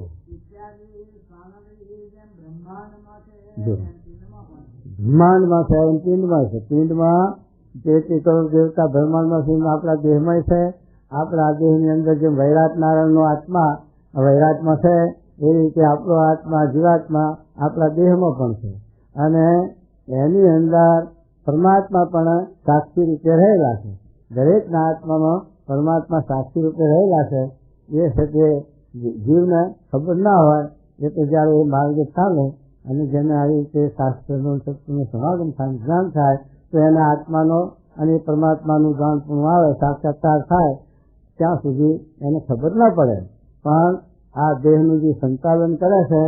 બ્રહ્માંડમાં છે એમ પિંડમાં છે. પિંડમાં જેથી કરોડ દેવતા બ્રહ્માંડમાં છે આપણા દેહમાં છે. આપણા દેહની અંદર જેમ વૈરાટ નારાયણનો આત્મા વૈરાટમાં છે એ રીતે આપણો આત્મા જીવાત્મા આપણા દેહમાં પણ છે. અને એની અંદર પરમાત્મા પણ સાક્ષી રૂપે રહેલા છે. દરેકના આત્મામાં પરમાત્મા સાક્ષી રૂપે રહેલા છે. એ છે કે જીવને ખબર ના હોય એ તો જયારે એ માર્ગે ચાલે અને જેને આવી રીતે શાસ્ત્રનો શક્તિનું સમાગમ થાય જ્ઞાન થાય તો એના આત્માનો અને પરમાત્માનું જ્ઞાન પણ આવે સાક્ષાત્કાર થાય ત્યાં સુધી એને ખબર ના પડે. પણ આ દેહનું જે સંચાલન કરે છે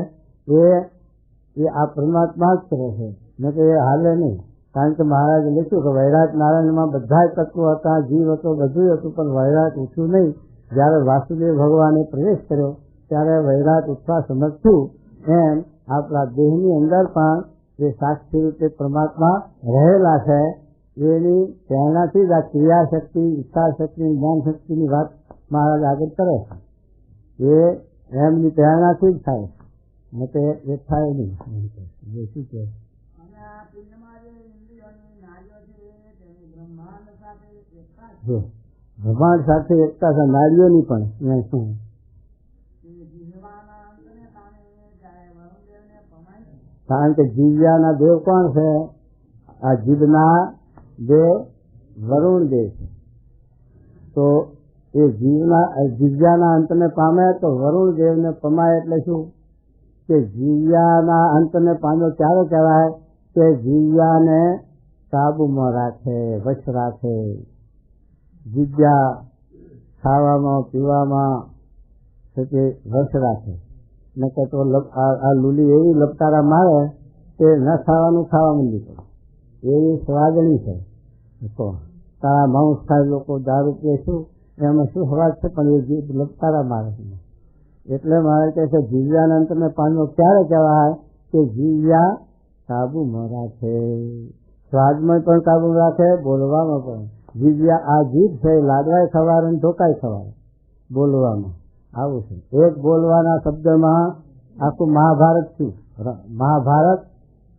એ આ પરમાત્મા જ કરે છે ને કે એ હાલે નહીં. કારણ કે મહારાજે લખ્યું કે વૈરાટ નારાયણમાં બધા તત્વો હતા, જીવ હતો, બધું હતું, પણ વૈરાટ ઉઠ્યું નહીં. જયારે વાસુદેવ ભગવાને પ્રવેશ કર્યો ત્યારે વૈરાટ ઉઠવા સમર્થ થયું. એમ આપણા દેહની અંદર પણ એ સાક્ષી રીતે પરમાત્મા રહેલા છે. એની પ્રેરણાથી જ આ ક્રિયા શક્તિ, ઈચ્છા શક્તિ, જ્ઞાન શક્તિની વાત મહારાજ આગળ કરે છે. એ એમની પ્રેરણાથી જ થાય ને તે એ થાય નહીં. શું કે બ્રહ્માંડ સાથે એકતા છે, નારીઓની પણ શું કારણ કે જીવ્યાના દેવ કોણ છે? આ જીભના દેવ વરુણ દેવ છે. તો એ જીવ્યાના અંતને પામે તો વરુણ દેવને પમાય એટલે શું કે જીવ્યાના અંતને પામ્યો ત્યારે કહેવાય કે જીવ્યાને કાબુમાં રાખે, વશ રાખે. જીવ્યા ખાવામાં પીવામાં તે વશ રાખે. નકર તો આ લૂલી એવી લપટારા મારે કે ન ખાવાનું ખાવા માંડી પડે એવી સ્વાગણી છે. તો તારા માંસ ખાય લોકો, દારૂ પીએ શું એમાં શું સ્વાદ છે? પણ એ જીભ લપટારા મારે છે. એટલે મારે કહે છે જીવ્યાના અંતને પામ્યો ક્યારે કહેવાય કે જીવ્યા કાબુમાં રાખે, સ્વાદમાં પણ કાબુ રાખે, બોલવામાં પણ. જીવ્યા આ જીભ છે લાડવાય ખવાય અને ઢોકાય ખવાય બોલવામાં. આવું છે. એક બોલવાના શબ્દમાં આખું મહાભારત થયું. મહાભારત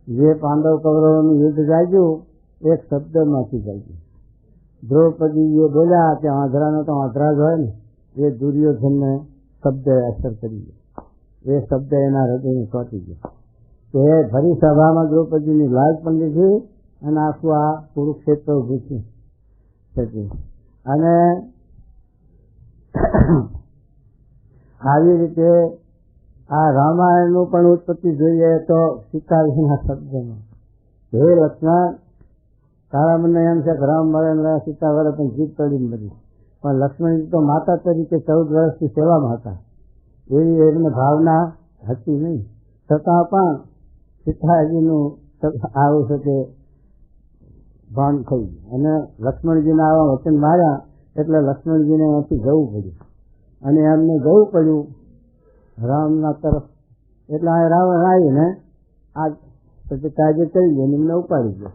જે પાંડવ કૌરવોનું યુદ્ધ જાગ્યું એક શબ્દમાંથી જાગ્યું. દ્રૌપદી એ બોલ્યા કે આંધળાનો તો આંધળા જ હોય ને, એ દુર્યોધનને શબ્દ અસર કરી ગયો. એ શબ્દ એના હૃદયને ચોંટી ગયો. તે ફરી સભામાં દ્રૌપદીની લાજ પણ લીધી અને આખું આ કુરુક્ષેત્ર ઉભું થયું. અને આવી રીતે આ રામાયણનું પણ ઉત્પત્તિ જોઈએ તો સીતાજીના શબ્દમાં હે લક્ષ્મણ, તારા મને એમ છે કે રામ મળે સીતા વડે પણ જીત ચડીને બધી, પણ લક્ષ્મણજી તો માતા તરીકે 14 વર્ષથી સેવામાં હતા. એવી એમને ભાવના હતી નહીં. છતાં પણ સીતાજીનું આવું છે કે ભાન થઈ ગયું અને લક્ષ્મણજીને આવા વચન માર્યા એટલે લક્ષ્મણજીને અહીંથી જવું પડ્યું. અને એમને જવું પડ્યું રામના તરફ. એટલે આ રાવણ આવીને આ કાજે કરી ગયો એમને ઉપાડી ગયો.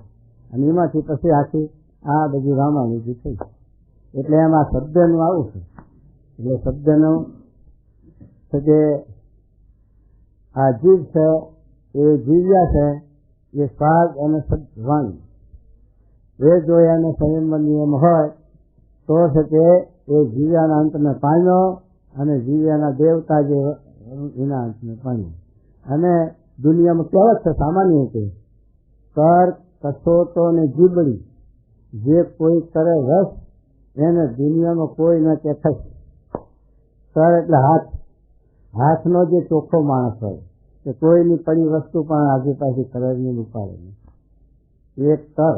અને એમાંથી પછી આખી આ બધી રામાયણ થઈ એટલે એમાં શબ્દનું આવું છે. એટલે શબ્દનું છે કે આ જીવ છે એ જીવ્યા છે એ સ્વાદ અને સદવાણી એ જો એને સંયમનો નિયમ હોય તો છે કે એ જીવ્યાના અંતને પામ્યો અને જીવ્યાના દેવતા જે એના અંતને પામ્યો. અને દુનિયામાં કહેવત છે સામાન્ય રીતે કર કસોટો ને જીબડી જે કોઈ કરે રસ એને દુનિયામાં કોઈ ન કે થશે. કર એટલે હાથ, હાથનો જે ચોખ્ખો માણસ હોય કે કોઈની પડી વસ્તુ પણ આજે પાછી કલરની ઉપાડે. એક કર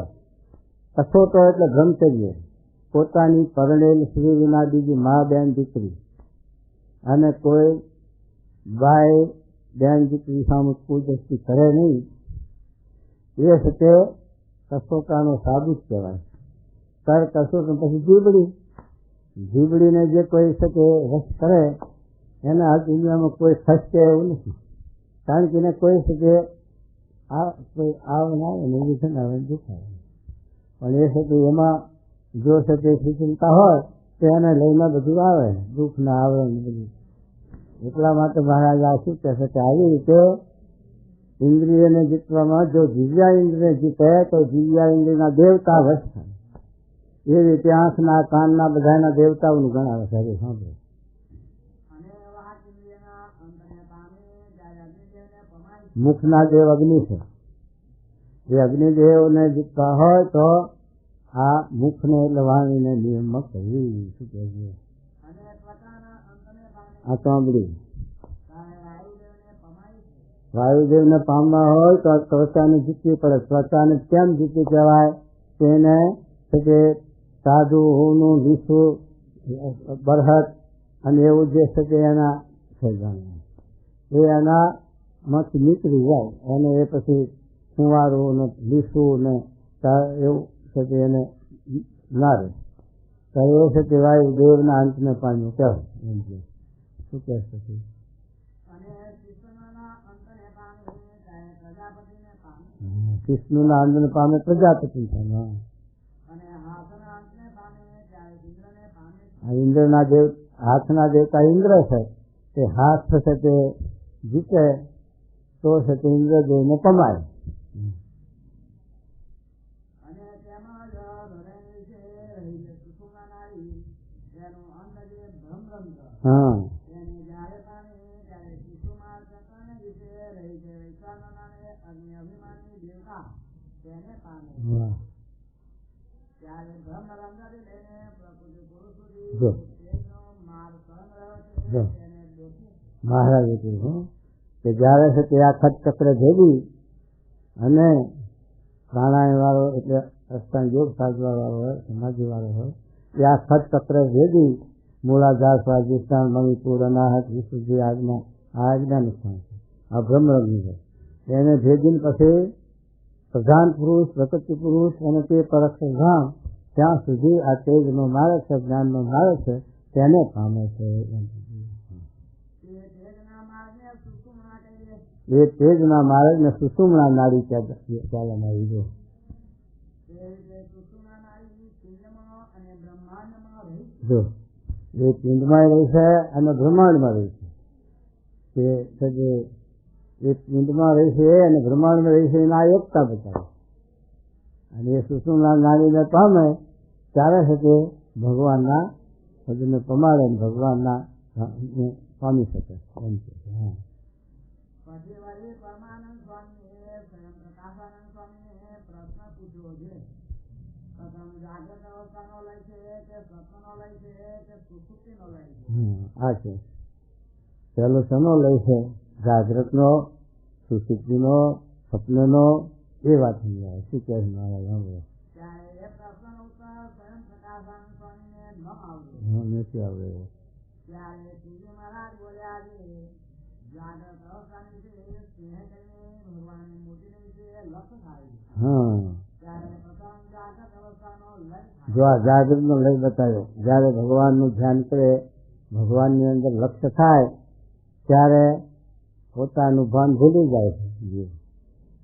કસોટો એટલે બ્રહ્મચર્ય, પોતાની પરણેલ સ્ત્રી વિના બીજી મા બેન દીકરી અને કોઈ ભાઈ બેન દીકરી સામે કુદસ્તી કરે નહીં એ છે તે કસોટાનો સાબિત કહેવાય. કર કસોટો પછી જીબડી, જીબડીને જે કોઈ છે કે રસ કરે એને આ દુનિયામાં કોઈ ખસકે એવું નથી. કારણ કે એને કોઈ છે કે આ કોઈ આવે ના આવે ને છે ને આવે દેખાય પણ એ છે કે એમાં જો છે તે શીખતા હોય તો એને લઈને બધું આવે દુઃખ ના આવે ને બધું. એટલા માટે મહારાજ આ શું કહે છે કે આવી રીતે ઇન્દ્રિયને જીતવામાં જો દિવ્યા ઇન્દ્રિયને જીતે તો દિવ્યા ઇન્દ્રિયના દેવતા વશ થાય. એ રીતે આંખના કાનના બધાના દેવતાઓનું ગણાવે છે. હવે સાંભળો મુખના દેવ અગ્નિ છે. એ અગ્નિદેવને જીતવા હોય તો આ મુખને એટલે વાણીને નિયમમાં કહ્યું. શું કહે છે આ સાંભળી વાયુદેવને પામવા હોય તો ત્વચાને જીતવી પડે. ત્વચાને કેમ જીતી કહેવાય? તેને કે સાધુનું વિશ્વ બરહત અને એવું જે છે કે એના એ એના માંથી નીકળી જાય અને એ પછી કુંવારું ને લીસું ને એવું છે કે એને ના રહે તો એ છે કે વાયુદેવના અંતને પામ્યું કહેવાય. એમ કે શું કહે છે વિષ્ણુના અંતને પામે પ્રજાપતિ પામે. ઇન્દ્રના દેવ હાથના દેવતા ઇન્દ્ર છે તે હાથ છે તે જીતે તો છે તે ઇન્દ્રદેવને પમાય. હા મહારાજે કહ્યું કે જયારે છે તે આ ખટ ચક્ર ભેગી અને પ્રાણાયામ વાળો એટલે અષ્ટાંગ યોગ સાધવા વાળો હોય સમાધિ વાળો હોય એ આ ખટ ચક્ર ભેગી મૂળાધાર સ્વાધિષ્ઠાન મણિપુર અનાહત વિશુદ્ધિ આજ્ઞા આ આજ્ઞાનું સ્થાન છે. આ બ્રહ્મરગ્નિ છે. એને ભેગીને પછી પ્રધાન પુરુષ પ્રકૃતિ પુરુષ અને તે પરક્ષ ધામ ત્યાં સુધી આ તેજનો માર્ગ છે, જ્ઞાનનો માર્ગ છે તેને પામે છે. એ તેજના માર્ગ ને સુષુમ્ના નાડી ચાલવામાં આવી છે. જો એ પિંડમાં રહી છે અને બ્રહ્માંડમાં રહી છે. એ પિંડમાં રહી છે અને બ્રહ્માંડમાં રહી છે એના એકતા બતાવે. અને એ સુષુમ્ના નાડીને પામે ત્યારે છે તે ભગવાનના પદને પમાડે અને ભગવાનના પામી શકે એમ છે. આ છે પેલો શેનો લય છે? જાગ્રતનો, સુષુપ્તિનો, સ્વપ્નનો એ વાત સમજાય. શું કહે છે મારા નથી આવડે. જો આ જાગૃત નો લય બતાવ્યો. જયારે ભગવાન નું ધ્યાન કરે, ભગવાન ની અંદર લક્ષ્ય થાય ત્યારે પોતાનું ભાન ભૂલી જાય છે.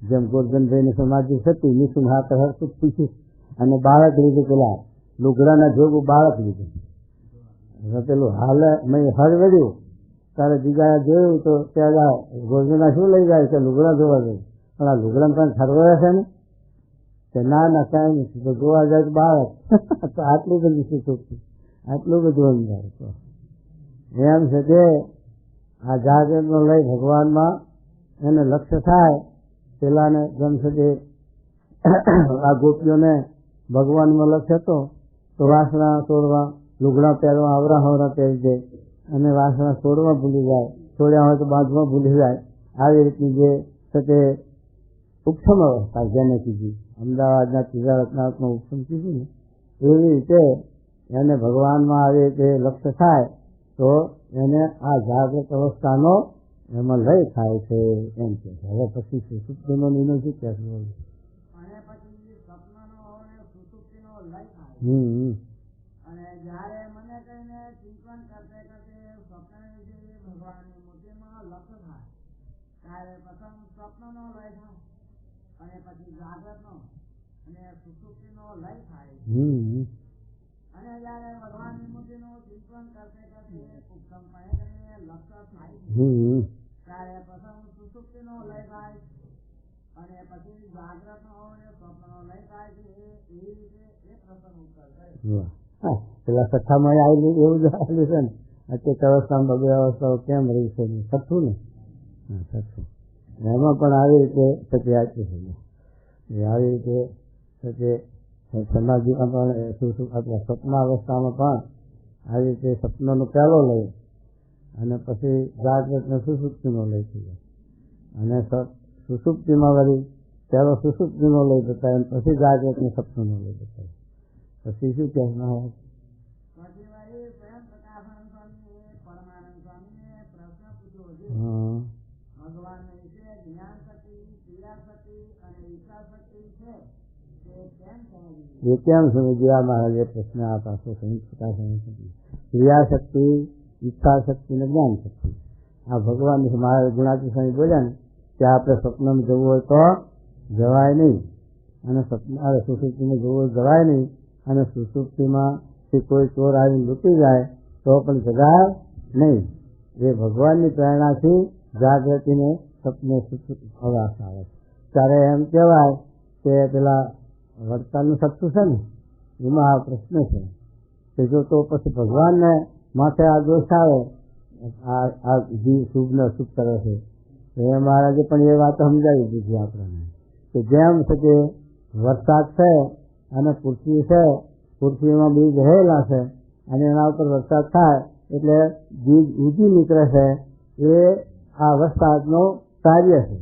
જેમ ગોરધનભાઈની સમાધિ થતી નિશુન હાથ હરતું પૂછ્યું અને બાળક લીધું, પેલા લુગડાના જોગું બાળક લીધું. પેલું હાલ મેં હરવડ્યું તારે બીજા જોયું તો ત્યાં ગોરધના શું લઈ જાય કે લુગડા જોવા જાય, પણ આ લુગડા પણ હરવડે છે ને કે ના કાંઈ નથી, તો જોવા જાય બાળક. તો આટલું બધું શીખવું, આટલું બધું અંદર એમ છે કે આ જાગૃતનો લઈ ભગવાનમાં એને લક્ષ્ય થાય. પેલાને ગમશે કે આ ગોપીઓને ભગવાનમાં લક્ષ્ય હતો તો વાસણા છોડવા, લુગડા પહેરવા, આવરા હવરા પહેરી દે અને વાસણા છોડવા ભૂલી જાય, છોડ્યા હોય તો બાંધવા ભૂલી જાય. આવી રીતની જે છે તે ઉપસમ અવસ્થા જેને કીધી અમદાવાદના ત્રીજા રત્નાવતમાં ઉપસમ કીધું ને, એવી રીતે એને ભગવાનમાં આવી રીતે લક્ષ્ય થાય તો એને આ જાગૃત અવસ્થાનો એમાં લય થાય છે એમ છે. હવે પછી સુસુપ્તિનો નિર્ણય શું કહે છે? અને પછી સપનાનો અને સુસુપ્તિનો લય થાય. અને જ્યારે મને કહીને ચિંતન કરતે કરતે સ્વપ્ન વિશે ભગવાનની મૂર્તિમાં લક્ષ્ય થાય ત્યારે પ્રથમ સ્વપ્નનો લય થાય અને પછી જાગૃતનો અને સુસુપ્તિનો લય થાય. અને જ્યારે ભગવાનની મૂર્તિનું ચિંતન કરતે કરતે ઉપસમપણે કરીને લક્ષ્ય થાય ત્યારે પ્રથમ સુસુપ્તિનો લય થાય અને પછી જાગ્રતનો અને સ્વપ્નનો લય થાય છે. એવી રીતે એક પ્રસંગ ઉત્તર કરે. પેલા કથામાં આવેલું એવું જ આવેલું છે ને, અત્યારે અવસ્થામાં બબે અવસ્થાઓ કેમ રહી છે સઠું ને, સઠું એમાં પણ આવી રીતે સત્ય આપી છે. આવી રીતે સત્ય સમાધિમાં પણ આપણા સપના અવસ્થામાં પણ આવી રીતે સપનાનો પહેલો લઈ અને પછી જાગ્રતને સુસુપ્તિનો લઈ થઈ જાય અને સુસુપ્તિમાં વળી પહેલો સુસુપ્તિનો લઈ જતા પછી જાગ્રતને સપનાનો લઈ જતા. પછી શું કહે મહારાજ? પછી વળી સ્વયં પ્રકાશાનંદ સ્વામીએ પરમાનંદ સ્વામીને પ્રશ્ન પૂછ્યો છે, ભગવાન વિશે જ્ઞાન શક્તિ, ક્રિયા શક્તિ અને ઈચ્છા શક્તિ છે એ કેમ સમજ્યા? મહારાજે પ્રશ્ન આ પાછો ક્રિયા શક્તિ, ઈચ્છા શક્તિ ને જ્ઞાન શક્તિ આ ભગવાન મહારાજ ગુણાતી સ્વામી બોલ્યા ને કે આપણે સ્વપ્નમાં જવું હોય તો જવાય નહીં અને સુસુપ્તિમાં જવું હોય જવાય નહીં અને સુસુપ્તિમાં કોઈ ચોર આવીને લૂંટી જાય તો પણ જગાય નહીં. એ ભગવાનની પ્રેરણાથી જાગૃતિને સપને અવાસ આવે ત્યારે એમ કહેવાય કે પેલા વડતાલનું સત્તું છે ને એમાં આ પ્રશ્ન છે કે જો તો પછી ભગવાનને માથે આ દોષ આવે આ જીવ શુભ ને અશુભ કરે છે એ મહારાજે પણ એ વાત સમજાવી દીધી આપણને કે જેમ છે કે વરસાદ છે અને પૃથ્વી છે, પૃથ્વીમાં બીજ રહેલા છે અને એના ઉપર વરસાદ થાય એટલે બીજ ઉગી નીકળે છે. એ આ વરસાદનું કાર્ય છે,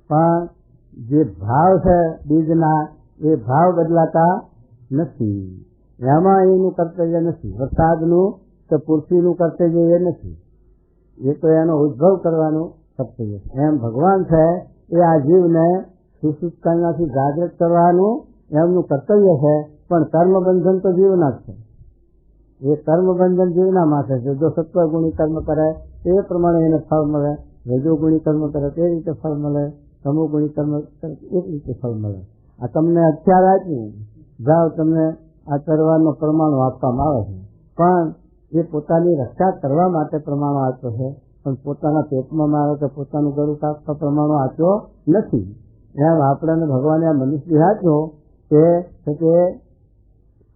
પણ જે ભાવ છે બીજના એ ભાવ બદલાતા નથી. એમાં એનું કર્તવ્ય નથી. વરસાદનું કે પૃથ્વીનું કર્તવ્ય એ નથી, એ તો એનો ઉદ્ભવ કરવાનું કર્તવ્ય છે. એમ ભગવાન છે એ આ જીવને સુસુપ્તિમાંથી જાગૃત કરવાનું એમનું કર્તવ્ય છે, પણ કર્મબંધન તો જીવના જ છે. એ કર્મબંધન જીવના માથે છે. જો સત્વગુણી કર્મ કરે તે પ્રમાણે એને ફળ મળે, રજોગુણી કર્મ કરે તે રીતે ફળ મળે, તમોગુણી કર્મ કરે એક રીતે ફળ મળે. આ તમને હથિયાર આપ્યું, જાઓ તમને આ તરવાનો પરમાણુ આપવામાં આવે છે, પણ એ પોતાની રક્ષા કરવા માટે પરમાણુ આપ્યો છે, પણ પોતાના પેટમાં મારે કે પોતાનું ગળું કાપવા પરમાણુ આપ્યો નથી. એમ આપણને ભગવાને આ મનુષ્ય આપ્યો કે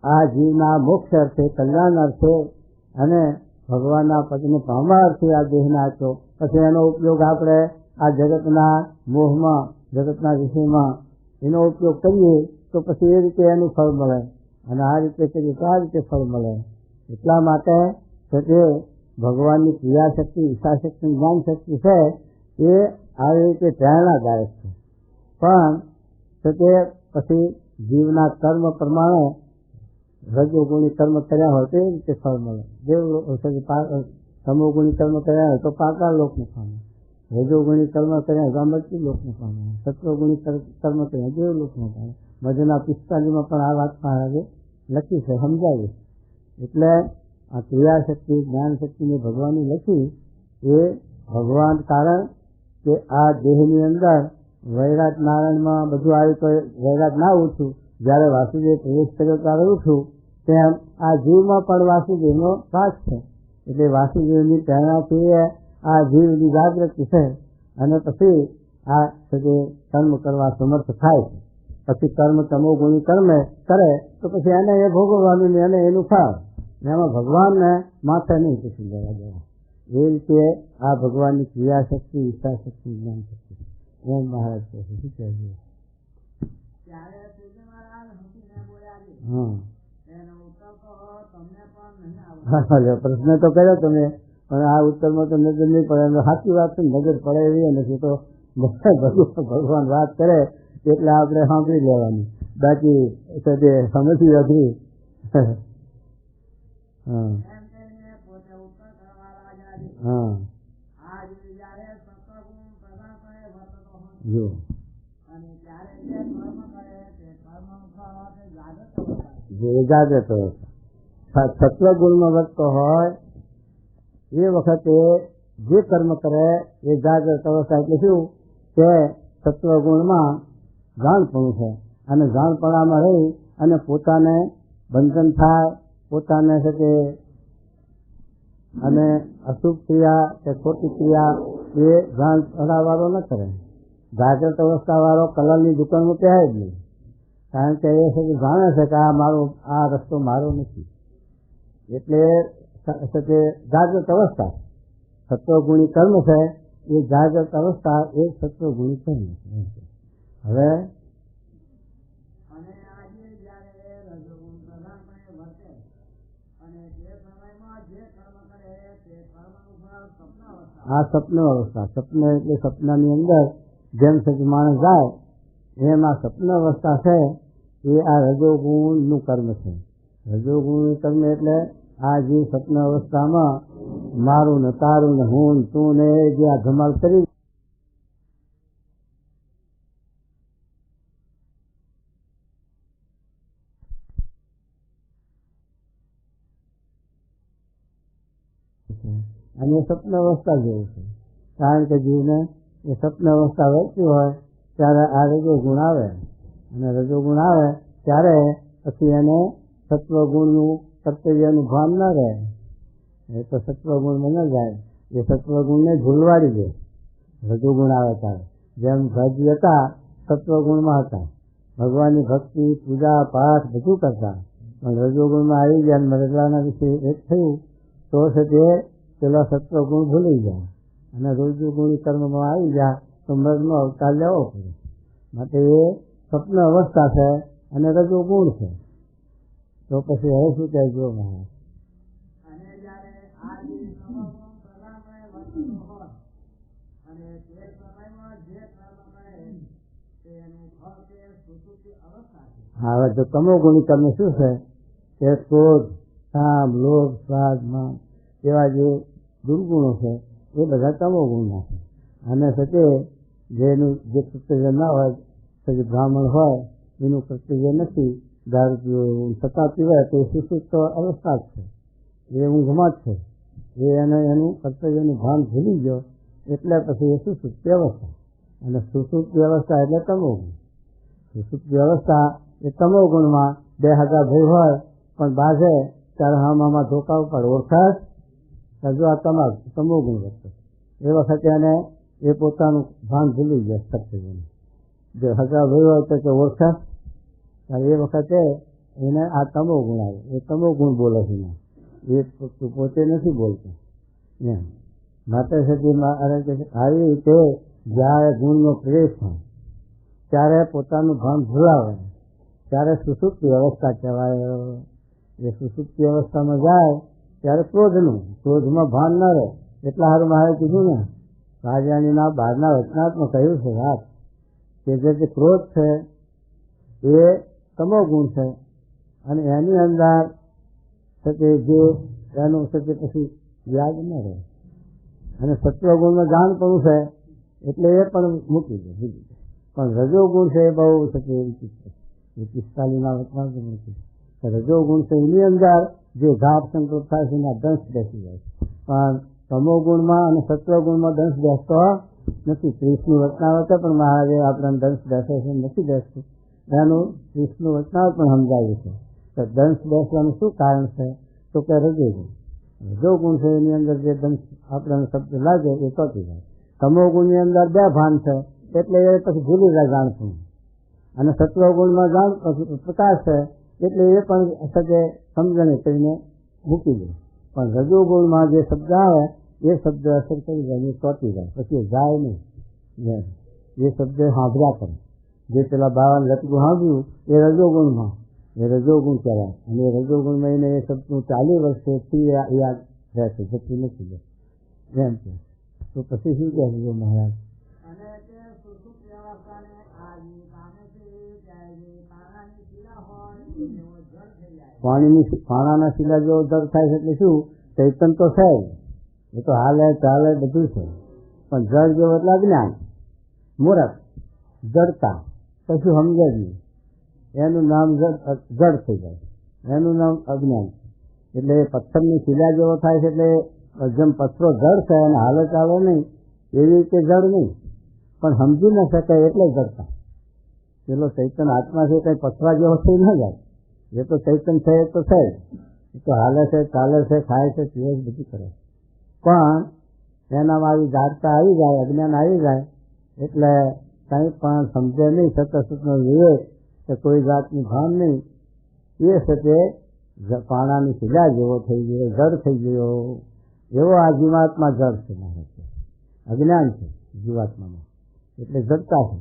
આ જીવના મોક્ષ અર્થે, કલ્યાણ અર્થે અને ભગવાનના પદને પામવા અર્થે આ દેહને આપ્યો. પછી એનો ઉપયોગ આપણે આ જગતના મોહમાં, જગતના વિષયમાં એનો ઉપયોગ કરીએ તો પછી એ રીતે એનું ફળ મળે અને આ રીતે કરીએ તો આ રીતે ફળ મળે. એટલા માટે કે ભગવાનની ક્રિયાશક્તિ, ઈચ્છાશક્તિ, જ્ઞાન શક્તિ છે એ આવી રીતે પ્રેરણાદાયક છે, પણ કે પછી જીવના કર્મ પ્રમાણે રજોગુણી કર્મ કર્યા હોય તે રીતે ફળ મળે. તમોગુણી કર્મ કર્યા હોય તો પાતાળ લોકને પામે, રજોગુણી કર્મ કર્યા હોય તો મૃત્યુ લોકને પામે, સત્વગુણી કર્મ કર્યા દેવ લોકને પામે. મધ્યના 45 પણ આ વાત મહારાજે લખી છે, સમજાવી. એટલે આ ક્રિયાશક્તિ, જ્ઞાન શક્તિને ભગવાનની લખી એ ભગવાન કારણ કે આ દેહની અંદર વૈરાટ નારાયણમાં બધું આવ્યું તો વૈરાટ ના ઉઠું, જ્યારે વાસુદેવ પ્રવેશ કર્યો ત્યારે ઉઠું, તેમ આ જીવમાં પણ વાસુદેવનો પાસ છે. એટલે વાસુદેવની પ્રેરણાથી આ જીવની જાગૃતિ છે અને પછી આ કર્મ કરવા સમર્થ થાય છે. પછી કર્મ તમોગુણી કર્મ કરે તો પછી એને એ ભોગવવાનું ને એને એનું ફળ, એમાં ભગવાનને માથે નહીં પછી લેવા દેવા. એ રીતે આ ભગવાનની ક્રિયાશક્તિ, ઈચ્છાશક્તિ, જ્ઞાન શક્તિ એમ મહારાજ કહે છે. શું કહે છે? પ્રશ્ન તો કર્યો તમે, પણ આ ઉત્તરમાં તો નજર નહીં પડે. સાચી વાત છે, નજર પડે એવી નથી તો ભગવાન વાત કરે એટલે આપણે સાંભળી લેવાની, બાકી સમજવી અઘરી. જો જાગૃત સત્વગુણમાં વધતો હોય એ વખતે જે કર્મ કરે એ જાગૃત અવસ્થા. એટલે શું કે સત્વગુણમાં જાણપણું છે અને જાણપણામાં રહી અને પોતાને બંધન થાય, પોતાને છે અને અશુભ ક્રિયા કે ખોટી ક્રિયા એ જાણપણાવાળો ન કરે. જાગૃત અવસ્થાવાળો કલરની દુકાનમાં પહેરે જ નહીં, કારણ કે એ છે જાણે છે કે આ રસ્તો મારો નથી. એટલે જાગૃત અવસ્થા સત્વગુણી કર્મ છે. એ જાગૃત અવસ્થા એ સત્વગુણી કર્મ છે. હવે આ સપનો અવસ્થા, સપન એટલે સપનાની અંદર જેમ સજી માણસ જાય એમ આ સપન અવસ્થા છે એ આ રજોગુણનું કર્મ છે. રજોગુણનું કર્મ એટલે આ જે સપન અવસ્થામાં મારું ને તારું ને હું તું ને જે આ ધમાલ કરી અને સપન અવસ્થા જેવું છે. કારણ કે જીવને એ સપન અવસ્થા વહેતી હોય ત્યારે આ રજોગુણ આવે અને રજોગુણ આવે ત્યારે પછી એને સત્વગુણનું કર્તવ્યનું ભાન ન રહે. એ તો સત્વગુણમાં ન જાય, એ સત્વગુણને ઝૂલવાડી દે. રજોગુણ આવે ત્યારે જેમ ભજી હતા સત્વગુણમાં હતા, ભગવાનની ભક્તિ પૂજા પાઠ બધું કરતા, પણ રજોગુણમાં આવી ગયા મરલાના વિશે એક થયું તો છે તે પેલા સત્વગુણ ભૂલી જાય અને રજોગુણી કર્મમાં આવી ગયા તો મૃગનો અવતાર લેવો પડે. માટે એ સ્વપ્ન અવસ્થા છે અને રજોગુણ છે. તો પછી હવે શું કહે જો મહારાજ? હવે તો તમોગુણી કર્મ શું છે કે ક્રોધ, કામ, લોભ, સ્વાદ, માન એવા જે દુર્ગુણો છે એ બધા તમોગુણના છે. અને સતે જેનું જે કર્તવ્ય ના હોય, બ્રાહ્મણ હોય એનું કર્તવ્ય નથી, દારૂ પીવો છતાં પીવાય તો સુસુપ્ત અવસ્થા જ છે, એ ઊંઘમાં જ છે. એ એનું કર્તવ્યનું ભાન ભૂલી ગયો એટલે પછી એ સુસુપ્ત અવસ્થા. અને સુસુપ્ત અવસ્થા એટલે તમોગુણ. સુસુપ્ત અવસ્થા એ તમોગુણમાં 2000 ભય હોય પણ બાજે ત્યારે હામાં ધોકા ઉપર ઓળખાશ જો આ તમોગુણ વસ્તુ એ વખતે એને એ પોતાનું ભાન ભૂલી જાય કર્તવ્યનું. જો 1000 ભય હોય તો ઓળખાશ ત્યારે એ વખતે એને આ તમોગુણ આવે. એ તમોગુણ બોલે છે, એ પોતે નથી બોલતો એમ. માટે આવી રીતે જ્યારે ગુણનો પ્રવેશ થાય ત્યારે પોતાનું ભાન ભૂલાવે ત્યારે સુસુપ્તિ અવસ્થા કહેવાય. એ સુસુપ્તિ અવસ્થામાં જાય ત્યારે ક્રોધમાં ભાન ન રહે. એટલા હારું મારે કીધું ને રાજાણીના 12ના વચનાત્મા કહ્યું છે વાત કે જે ક્રોધ છે એ તમોગુણ છે અને એની અંદર જે એનું પછી યાદ ન રહે. અને સત્વગુણમાં જાણપણું છે એટલે એ પણ મૂકી દે. પણ રજોગુણ છે એ બહુ વિચિત્ર. એ 45ના વચનાત્મા રજોગુણ છે એની અંદર જે ઘાટ સંકલ્પ થાય છે એના દંશ બેસી જાય. પણ તમોગુણમાં અને સત્વગુણમાં દંશ બેસતો નથી. 30નું વચનાવત પણ મહારાજે આપણને દંશ બેસે છે નથી બેસતું, એનું 30નું વચનાવત પણ સમજાવ્યું છે. તો દંશ બેસવાનું શું કારણ છે? તો કે રજોગુણ છે, એની અંદર જે દંશ આપણને શબ્દ લાગે એ ચોટી જાય. તમોગુણની અંદર 2 ભાન છે, એટલે એ પછી ભૂલી જાય જાણતું. અને સત્વગુણમાં પ્રકાશ છે, એટલે એ પણ સજે સમજણે કરીને મૂકી દે. પણ રજોગુણમાં જે શબ્દ આવે એ શબ્દ અસર કરી જાય, એ ચોટી જાય, પછી એ જાય નહીં. એ શબ્દ સાંભળ્યા કરે. જે પેલા 52 લટકું સાંભળ્યું એ રજોગુણમાં, એ રજોગુણ કહેવાય. અને એ રજોગુણમાં એને એ શબ્દનું 40 વર્ષથી યાદ રહેશે, જતું નથી એમ છે. તો પછી શું કહે છે મહારાજ? પાણાના શિલા જેવો જળ થાય છે, એટલે શું? ચૈતન તો છે જ, એ તો હાલે ચાલે બધું છે, પણ જળ જેવો એટલે અજ્ઞાન, મૂરખ, જડતા, કશું સમજે નહીં. એનું નામ જડ થઈ જાય, એનું નામ અજ્ઞાન. એટલે પથ્થરની શિલા જેવો થાય છે, એટલે જેમ પથ્થરો જડ છે અને હાલે ચાલે નહીં, એવી રીતે જડ નહીં, પણ સમજી ન શકાય એટલે જડતા. પેલો ચૈતન આત્મા છે, કંઈ પથરા જેવો થઈ ન જાય. એ તો ચૈતન છે, એ તો છે જ, એ તો હાલે છે, ચાલે છે, ખાય છે, પીવે છે, બધું કરે. પણ એનામાં આવી જાગતા આવી જાય, અજ્ઞાન આવી જાય, એટલે કંઈ પણ સમજે નહીં, સતસતનો વિવેક કે કોઈ જાતનું ભાન નહીં. એ છે તે પાણાની શિલા જેવો થઈ ગયો, જડ થઈ ગયો. એવો આ જીવાત્મા જડ છે, મારે છે અજ્ઞાન છે જીવાત્મામાં, એટલે જડતા છે.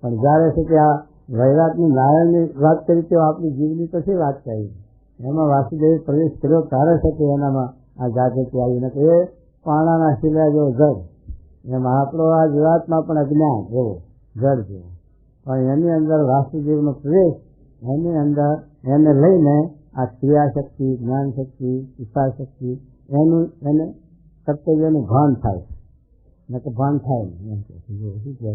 પણ જ્યારે છે કે આ વૈરાગની નારાયણની વાત કરી, તો આપણી જીવની તો છે વાત કરી, એમાં વાસુદેવ પ્રવેશ કર્યો ત્યારે છે કે એનામાં આ જાગૃતિ આવી નથી. એ પાણાના શિલા જેવો જડ, એમાં આપણો આ જીવાત્મા પણ અજ્ઞાન એવો જડ જેવો. પણ એની અંદર વાસુદેવનો પ્રવેશ, એની અંદર એને લઈને આ ક્રિયાશક્તિ, જ્ઞાન શક્તિ, ઈચ્છા શક્તિ, એને કર્તવ્યનું ભાન થાય, ને કે ભાન થાય નહીં. શું કહે?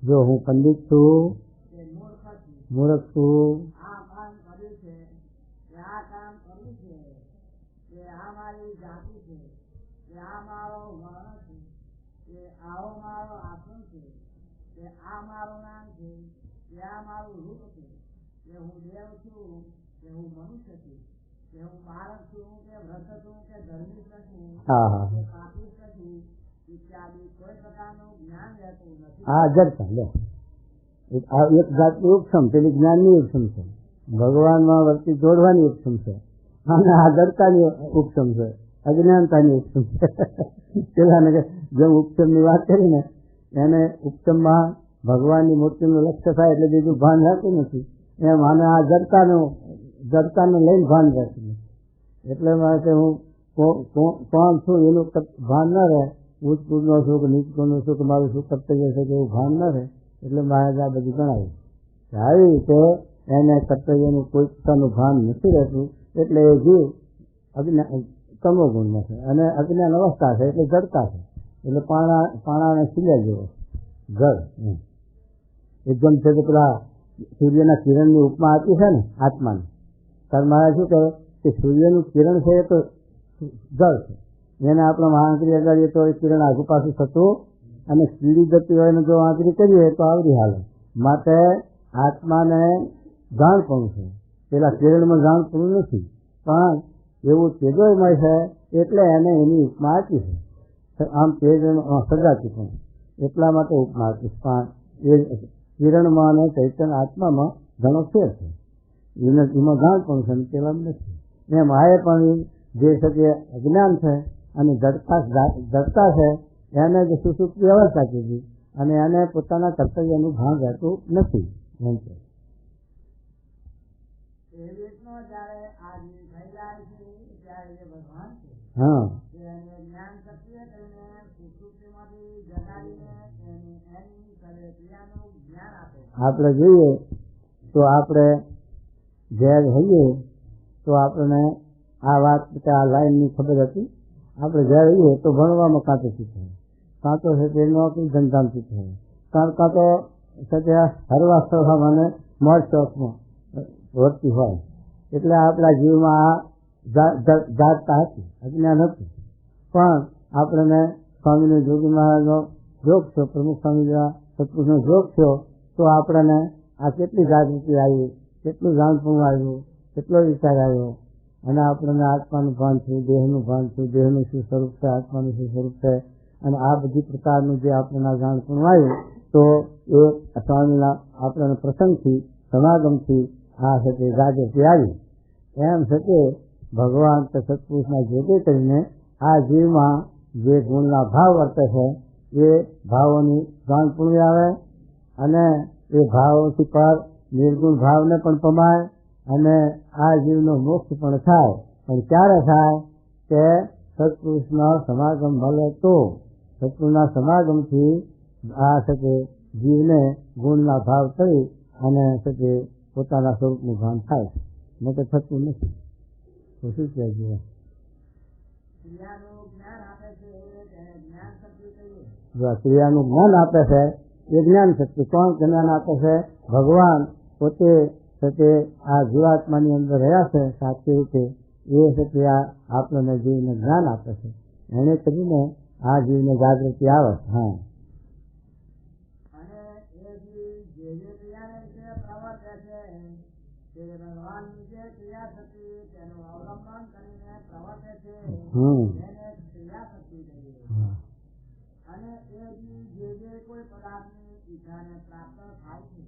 જો હું પંડિત છું, મૂર્ખ છું, આ મારો વર્ણ છે, કે આવો મારો આશ્રમ છે, કે આ મારું નામ છે, કે આ મારું રૂપ છે, કે હું દેવ છું, કે હું મનુષ્ય છું, કે હું બાળક છું, કે વ્રત છું, કે ધર્મિષ્ઠ છું, કે પાપિષ્ઠ છું, ઇત્યાદિ કોઈ પ્રકારનું જ્ઞાન રહેતું નથી. આ જડતા લે, આ એક જાતની ઉપસમ, પેલી જ્ઞાનની ઉપસમ છે, ભગવાનમાં વર્તી જોડવાની ઉપસમ છે, અને આ જડતાની ઉપસમ છે, અજ્ઞાનતાની ઉપસમ છે. પેલાને જેમ ઉપસમની વાત કરીને, એને ઉપસમમાં ભગવાનની મૂર્તિનું લક્ષ્ય થાય એટલે બીજું ભાન રહેતું નથી. એમ આને આ જડતાને લઈને ભાન રહેતું નથી. એટલે માટે હું કોણ છું એનું ભાન ન રહે, ઉચ્ચ કુળનો છું કે નીચ કુળનો છું કે મારું શું કર્તવ્ય છે કે એવું ભાન ન રહે. એટલે મહારાજ આ બધું ગણાવ્યું. આવી રીતે એને કર્તવ્યનું કોઈ પ્રકારનું ભાન નથી રહેતું, એટલે એ જીવ અજ્ઞાન તમોગુણમાં છે, અને અજ્ઞાન અવસ્થા છે, એટલે જડતા છે. એટલે પાણાને શિલા જેવો જળ એકદમ છે. તો પેલા સૂર્યના કિરણની ઉપમા આપી છે ને આત્માને, ત્યારે મારે શું કહે કે સૂર્યનું કિરણ છે એ તો જળ છે, એને આપણે આંકડી લગાડીએ તો એ કિરણ આગુ પાછું થતું, અને કીડી જતી હોય ને જો આંકડી કરીએ તો આવડી હાલે. માટે આત્માને જાણપણું છે, પેલા કિરણમાં જાણપણું નથી, પણ એવું તેજોમય છે, એટલે એને એની ઉપમા આપી છે. આમ તેજ સજાતી પણ એટલા માટે ઉપમા આપી, પણ એ કિરણમાં અને ચૈતન્ય આત્મામાં ઘણો ફેર છે. એમાં જાણપણું છે, પેલા નથી. એમ આ પણ જે છે તે અજ્ઞાન છે અને જડતા છે, એને જ સુસુપ્તિ અવસ્થા કીધી, અને એને પોતાના કર્તવ્યનું ભાન રહેતું નથી. એમ છે. હા, આપણે જોઈએ તો આપણે ઘેર હોઈએ તો આપણને આ વાત આ લાઈનની ખબર હતી. આપણે ઘેર હોઈએ તો ભણવામાં કાંતો શીખે, કાંતો છે તે નોકરી ધંધામાં શીખે, કાંતો છે તે હરવા સભામાં મોજ શોખમાં વર્તી હોય. એટલે આપણા જીવમાં આ જાગતા હતી, અજ્ઞાન હતું. પણ આપણને સ્વામીને જોગી મહારાજનો જોગ થયો, પ્રમુખ સ્વામી જેવા સત્પુરુષનો જોગ થયો, તો આપણને આ કેટલી જાગૃતિ આવી, કેટલું જાણપણું આવ્યું, કેટલો વિચાર આવ્યો, અને આપણને આત્માનું ભાન થયું, દેહનું ભાન થયું, દેહનું શું સ્વરૂપ છે, આત્માનું શું સ્વરૂપ છે, અને આ બધી પ્રકારનું જે આપણને જાણપણું આવ્યું, તો એ સ્વામીના આપણને પ્રસંગથી, સમાગમથી આ છે તે જાગૃતિ આવી. એમ છે કે ભગવાન કે સત્પુરુષના જોગે કરીને આ જીવમાં જે ગુણના ભાવ વર્તે છે એ ભાવોની જાણપૂર્ણ આવે, અને એ ભાવોથી પર નિર્ગુણ ભાવને પણ પમાય, અને આ જીવનો મોક્ષ પણ થાય. પણ ક્યારે થાય કે સત્પુરુષનો સમાગમ મળે તો. સત્પુરુષના સમાગમથી આ શકે જીવને ગુણના ભાવ કરી અને શકે પોતાના સ્વરૂપનું ભાન થાય, ન તો થતું નથી. તો શું કહે છે? ક્રિયાનું જ્ઞાન આપે છે એ જ્ઞાન શક્તિ. કોણ જ્ઞાન આપે છે? ભગવાન પોતે છે આ જીવાત્માની અંદર રહ્યા છે સાચી રીતે. એ છે તે આપણને જીવને જ્ઞાન આપે છે. એને કરીને આ જીવને જાગૃતિ આવે. હા, અને એ જે કોઈ પદાર્થની ઈચ્છાને પ્રાપ્ત થાય છે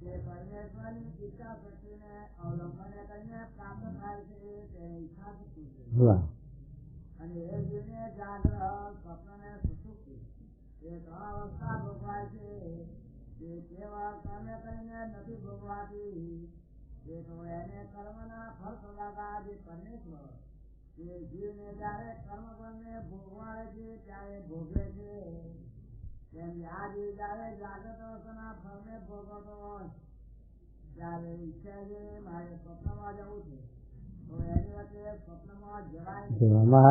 તે પરમેશ્વરની ઈચ્છા શક્તિને અવલંબને કરીને પ્રાપ્ત થાય છે, તે ઈચ્છા શક્તિ છે. અને એ જીવને જાગ્રત, સ્વપ્ન ને સુષુપ્તિ એ 3 અવસ્થા ભોગવાય છે. તે કેવળ કર્મ કરીને નથી ભોગવાતી. તે તો એને કર્મના ફળ પ્રદાતા જે પરમેશ્વર તે જીવને જયારે કર્મને ભોગવાડે છે ત્યારે ભોગવે છે. તેમ આ જીવ જયારે જાગૃત અવસ્થાના ફળને ભોગવતો હોય ત્યારે ઈચ્છા છે મારે સ્વપ્નમાં જવું છે, તો એની વચ્ચે સ્વપ્નમાં જવાય.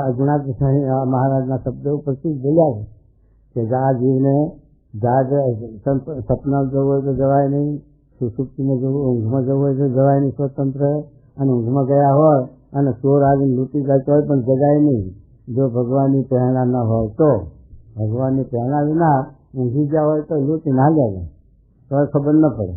અજ્ઞાત મહારાજના શબ્દો ઉપરથી બોલ્યા છે કે આ જીવને સપના જવું હોય તો જવાય નહીં, સુસુપ્તિમાં જવું, ઊંઘમાં જવું હોય તો જવાય નહીં સ્વતંત્ર. અને ઊંઘમાં ગયા હોય અને ચોર આવીને લૂંટી જાય તો પણ જગાય નહીં, જો ભગવાનની પ્રેરણા ન હોય તો. ભગવાનની પ્રેરણા વિના ઊંઘી ગયા હોય તો લૂંટી ના જાય તો ખબર ન પડે.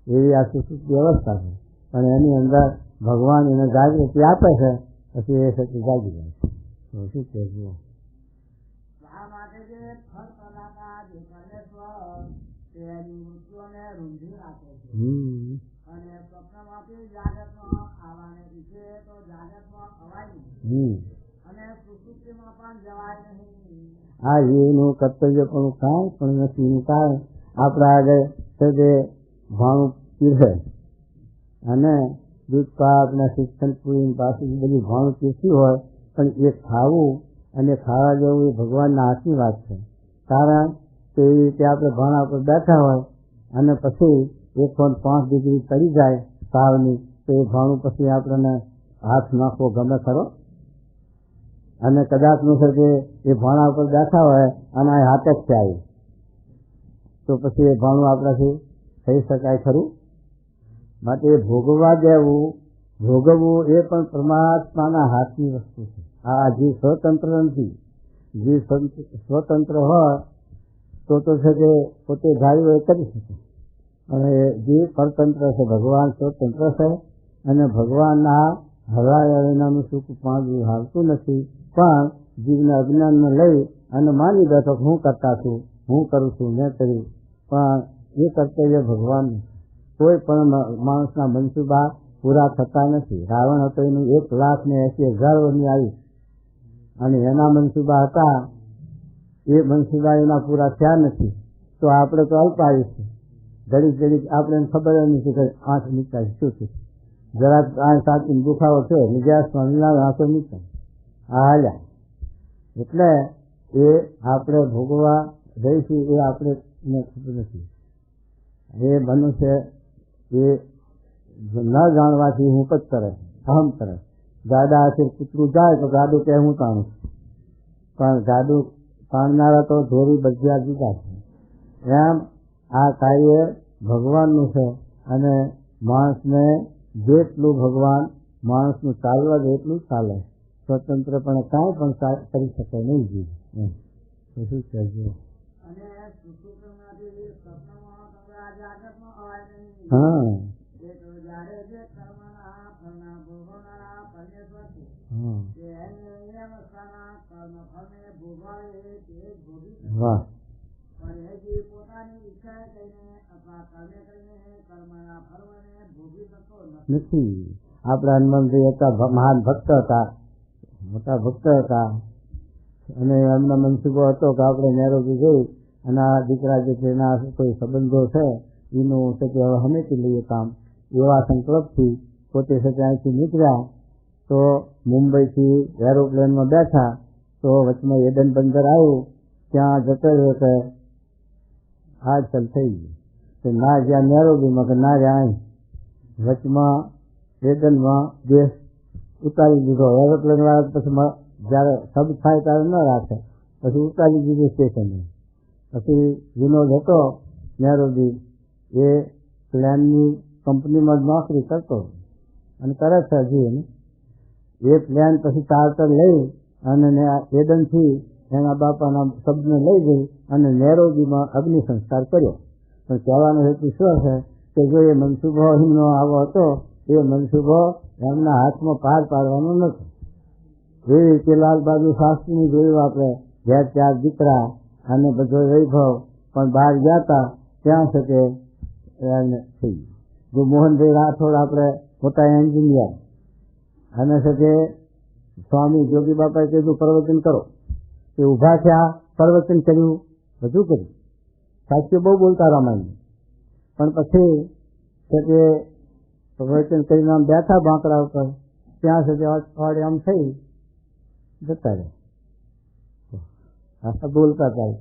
એવી આ સુસુપ્તિ અવસ્થા છે. પણ એની અંદર ભગવાન એને જાગૃતિ આપે છે, પછી એ શક્તિ જાગી જાય છે. તો શું કહે છે? માટે જે ફળ પ્રદાતા જે પરમેશ્વર તેની વૃત્તિઓને રૂંધી રાખે છે. અને સ્વપ્નમાંથી જાગૃતમાં આવવાને ઈચ્છે તો જાગૃતમાં અવાય નહીં, અને સુસુપ્તિમાં પણ જવાય નહીં. આ જીવનું કર્તવ્ય પણ કાંઈ પણ નથી. કારણ આપણા આગળ છે જે ભાણું પીરસે અને દૂધ પાક ને શિક્ષણ પૂરી પાછી બધી ભાણું પીરસી હોય, પણ એ ખાવું અને ખાવા જવું એ ભગવાનના હાથની વાત છે. કારણ કે એવી રીતે આપણે ભાણા ઉપર બેઠા હોય અને પછી 105 ડિગ્રી ચડી જાય તાવની, તો એ ભાણું પછી આપણને હાથ નાખવો ગમે ખરો? અને કદાચ નું છે કે એ ભાણા ઉપર બેઠા હોય અને આ હાથ જ આવી તો પછી એ ભાણું આપણાથી થઈ શકાય ખરું? માટે ભોગવવા દેવું, ભોગવવું એ પણ પરમાત્માના હાથની વસ્તુ છે. આ જીવ સ્વતંત્ર નથી. જીવ સ્વતંત્ર હોય તો છે કે પોતે ધાર્યું એ કરી શકે, અને જીવ પરતંત્ર છે, ભગવાન સ્વતંત્ર છે. અને ભગવાનના હરાયા વિનાનું સુખ પાંચું હાલતું નથી. પણ જીવને અજ્ઞાનમાં લઈ અને માની બેઠો હું કરતા છું, હું કરું છું, મેં કર્યું. પણ એ કર્તવ્ય ભગવાનનું. કોઈ પણ માણસના મનસુબા પૂરા થતા નથી. રાવણ હતો એનું 1,80,000 વર્ષની આવી, અને એના મનસુબા હતા એ મનસુબા એના પૂરા થયા નથી. તો આપણે તો અલ્પાયુષ છે. ઘડીક આપણે ખબર નથી કે આંખ નીકળે શું છે, જરાક આંખ સાચીને દુખાવો થયો નિજાસમાં મિલાવે આંખો નીકળે હાલ્યા. એટલે એ આપણે ભોગવા રહીશું એ આપણે ખબર નથી. એ મનુષ્ય એ ન જાણવાથી હું જ કરે, અહમ કરે. ગાડા હાથે કૂતરું જાય તો ગાડું કે હું તાણું, પણ ગાડું તાણનારા તો ધોરી બજ્યા જુદા છે. એમ આ કાર્ય ભગવાનનું છે, અને માણસને જેટલું ભગવાન માણસનું ચાલવા જ એટલું ચાલે, સ્વતંત્રપણે કાંઈ પણ કરી શકે નહીં જીવ. શું કહેજો? અને સુસુપ્તમાંથી સ્વપ્નમાં તમને જાગૃતમાં અવાય નહીં. હા જ્યારે જે કર્મના ફળના ભોગવનારા પરમેશ્વર છે, તે એની અવસ્થાના કર્મ ફળને ભોગવાવે તે જ ભોગી શકે. વાહ. પણ એ જે પોતાની ઈચ્છાએ કહીને અથવા કર્મે કરીને કર્મના ફળને ભોગી શકતો નથી. આપણા હનુમાનજી હતા, મહાન ભક્ત હતા, મોટા ભક્ત હતા, અને એમનો મનસુબો હતો કે આપણે નેરોબી જઈ અને આ દીકરા જે છે એના કોઈ સંબંધો છે એનું છે કે હવે હમેથી લઈએ કામ. એવા સંકલ્પથી પોતે સાથે અહીંથી નીકળ્યા તો મુંબઈથી એરોપ્લેનમાં બેઠા તો વચમાં એડન બંદર આવ્યું. ત્યાં જતો રહ્યો કે આ ચાલ થઈ ગયું તો ના જ્યાં નેરોબીમાં કે ના જ્યાં વચમાં એડનમાં દેશ ઉતારી દીધો. એરોપ્લેન વાળા પછી જ્યારે સબ થાય ત્યારે ન રાખે, પછી ઉતારી દીધું સ્ટેશને. પછી વિનોદ હતો નેરોબી, એ પ્લેનની કંપનીમાં નોકરી કરતો અને કરે છે હજી એને. એ પ્લેન પછી ચાર્ટર લઈ અને એડનથી એના બાપાના શબ્દને લઈ ગઈ અને નેરોબીમાં અગ્નિ સંસ્કાર કર્યો. પણ કહેવાનો હેતુ શું છે કે જો એ મનસુબો એમનો આવો હતો, એ મનસુબો એમના હાથમાં પાર પાડવાનો નથી. એવી રીતે લાલબહાદુર શાસ્ત્રીની જોયું આપણે, ઘેર 4 દીકરા અને બધો વૈભવ, પણ બહાર ગયા હતા ત્યાં શકે એને થઈ ગયું. જો મોહનભાઈ રાઠોડ આપણે મોટા એન્જિનિયર અને શકે સ્વામી જોગી બાપાએ કીધું પ્રવચન કરો, એ ઊભા થયા, પ્રવચન કર્યું, બધું કર્યું, સાચું બહુ બોલતા રામાયણ. પણ પછી કે પ્રવચન કરીને આમ બેઠા બાંકડા ઉપર, ત્યાં સુધી અઠવાડિયે આમ થઈ જતા રહે, બોલતા થાય.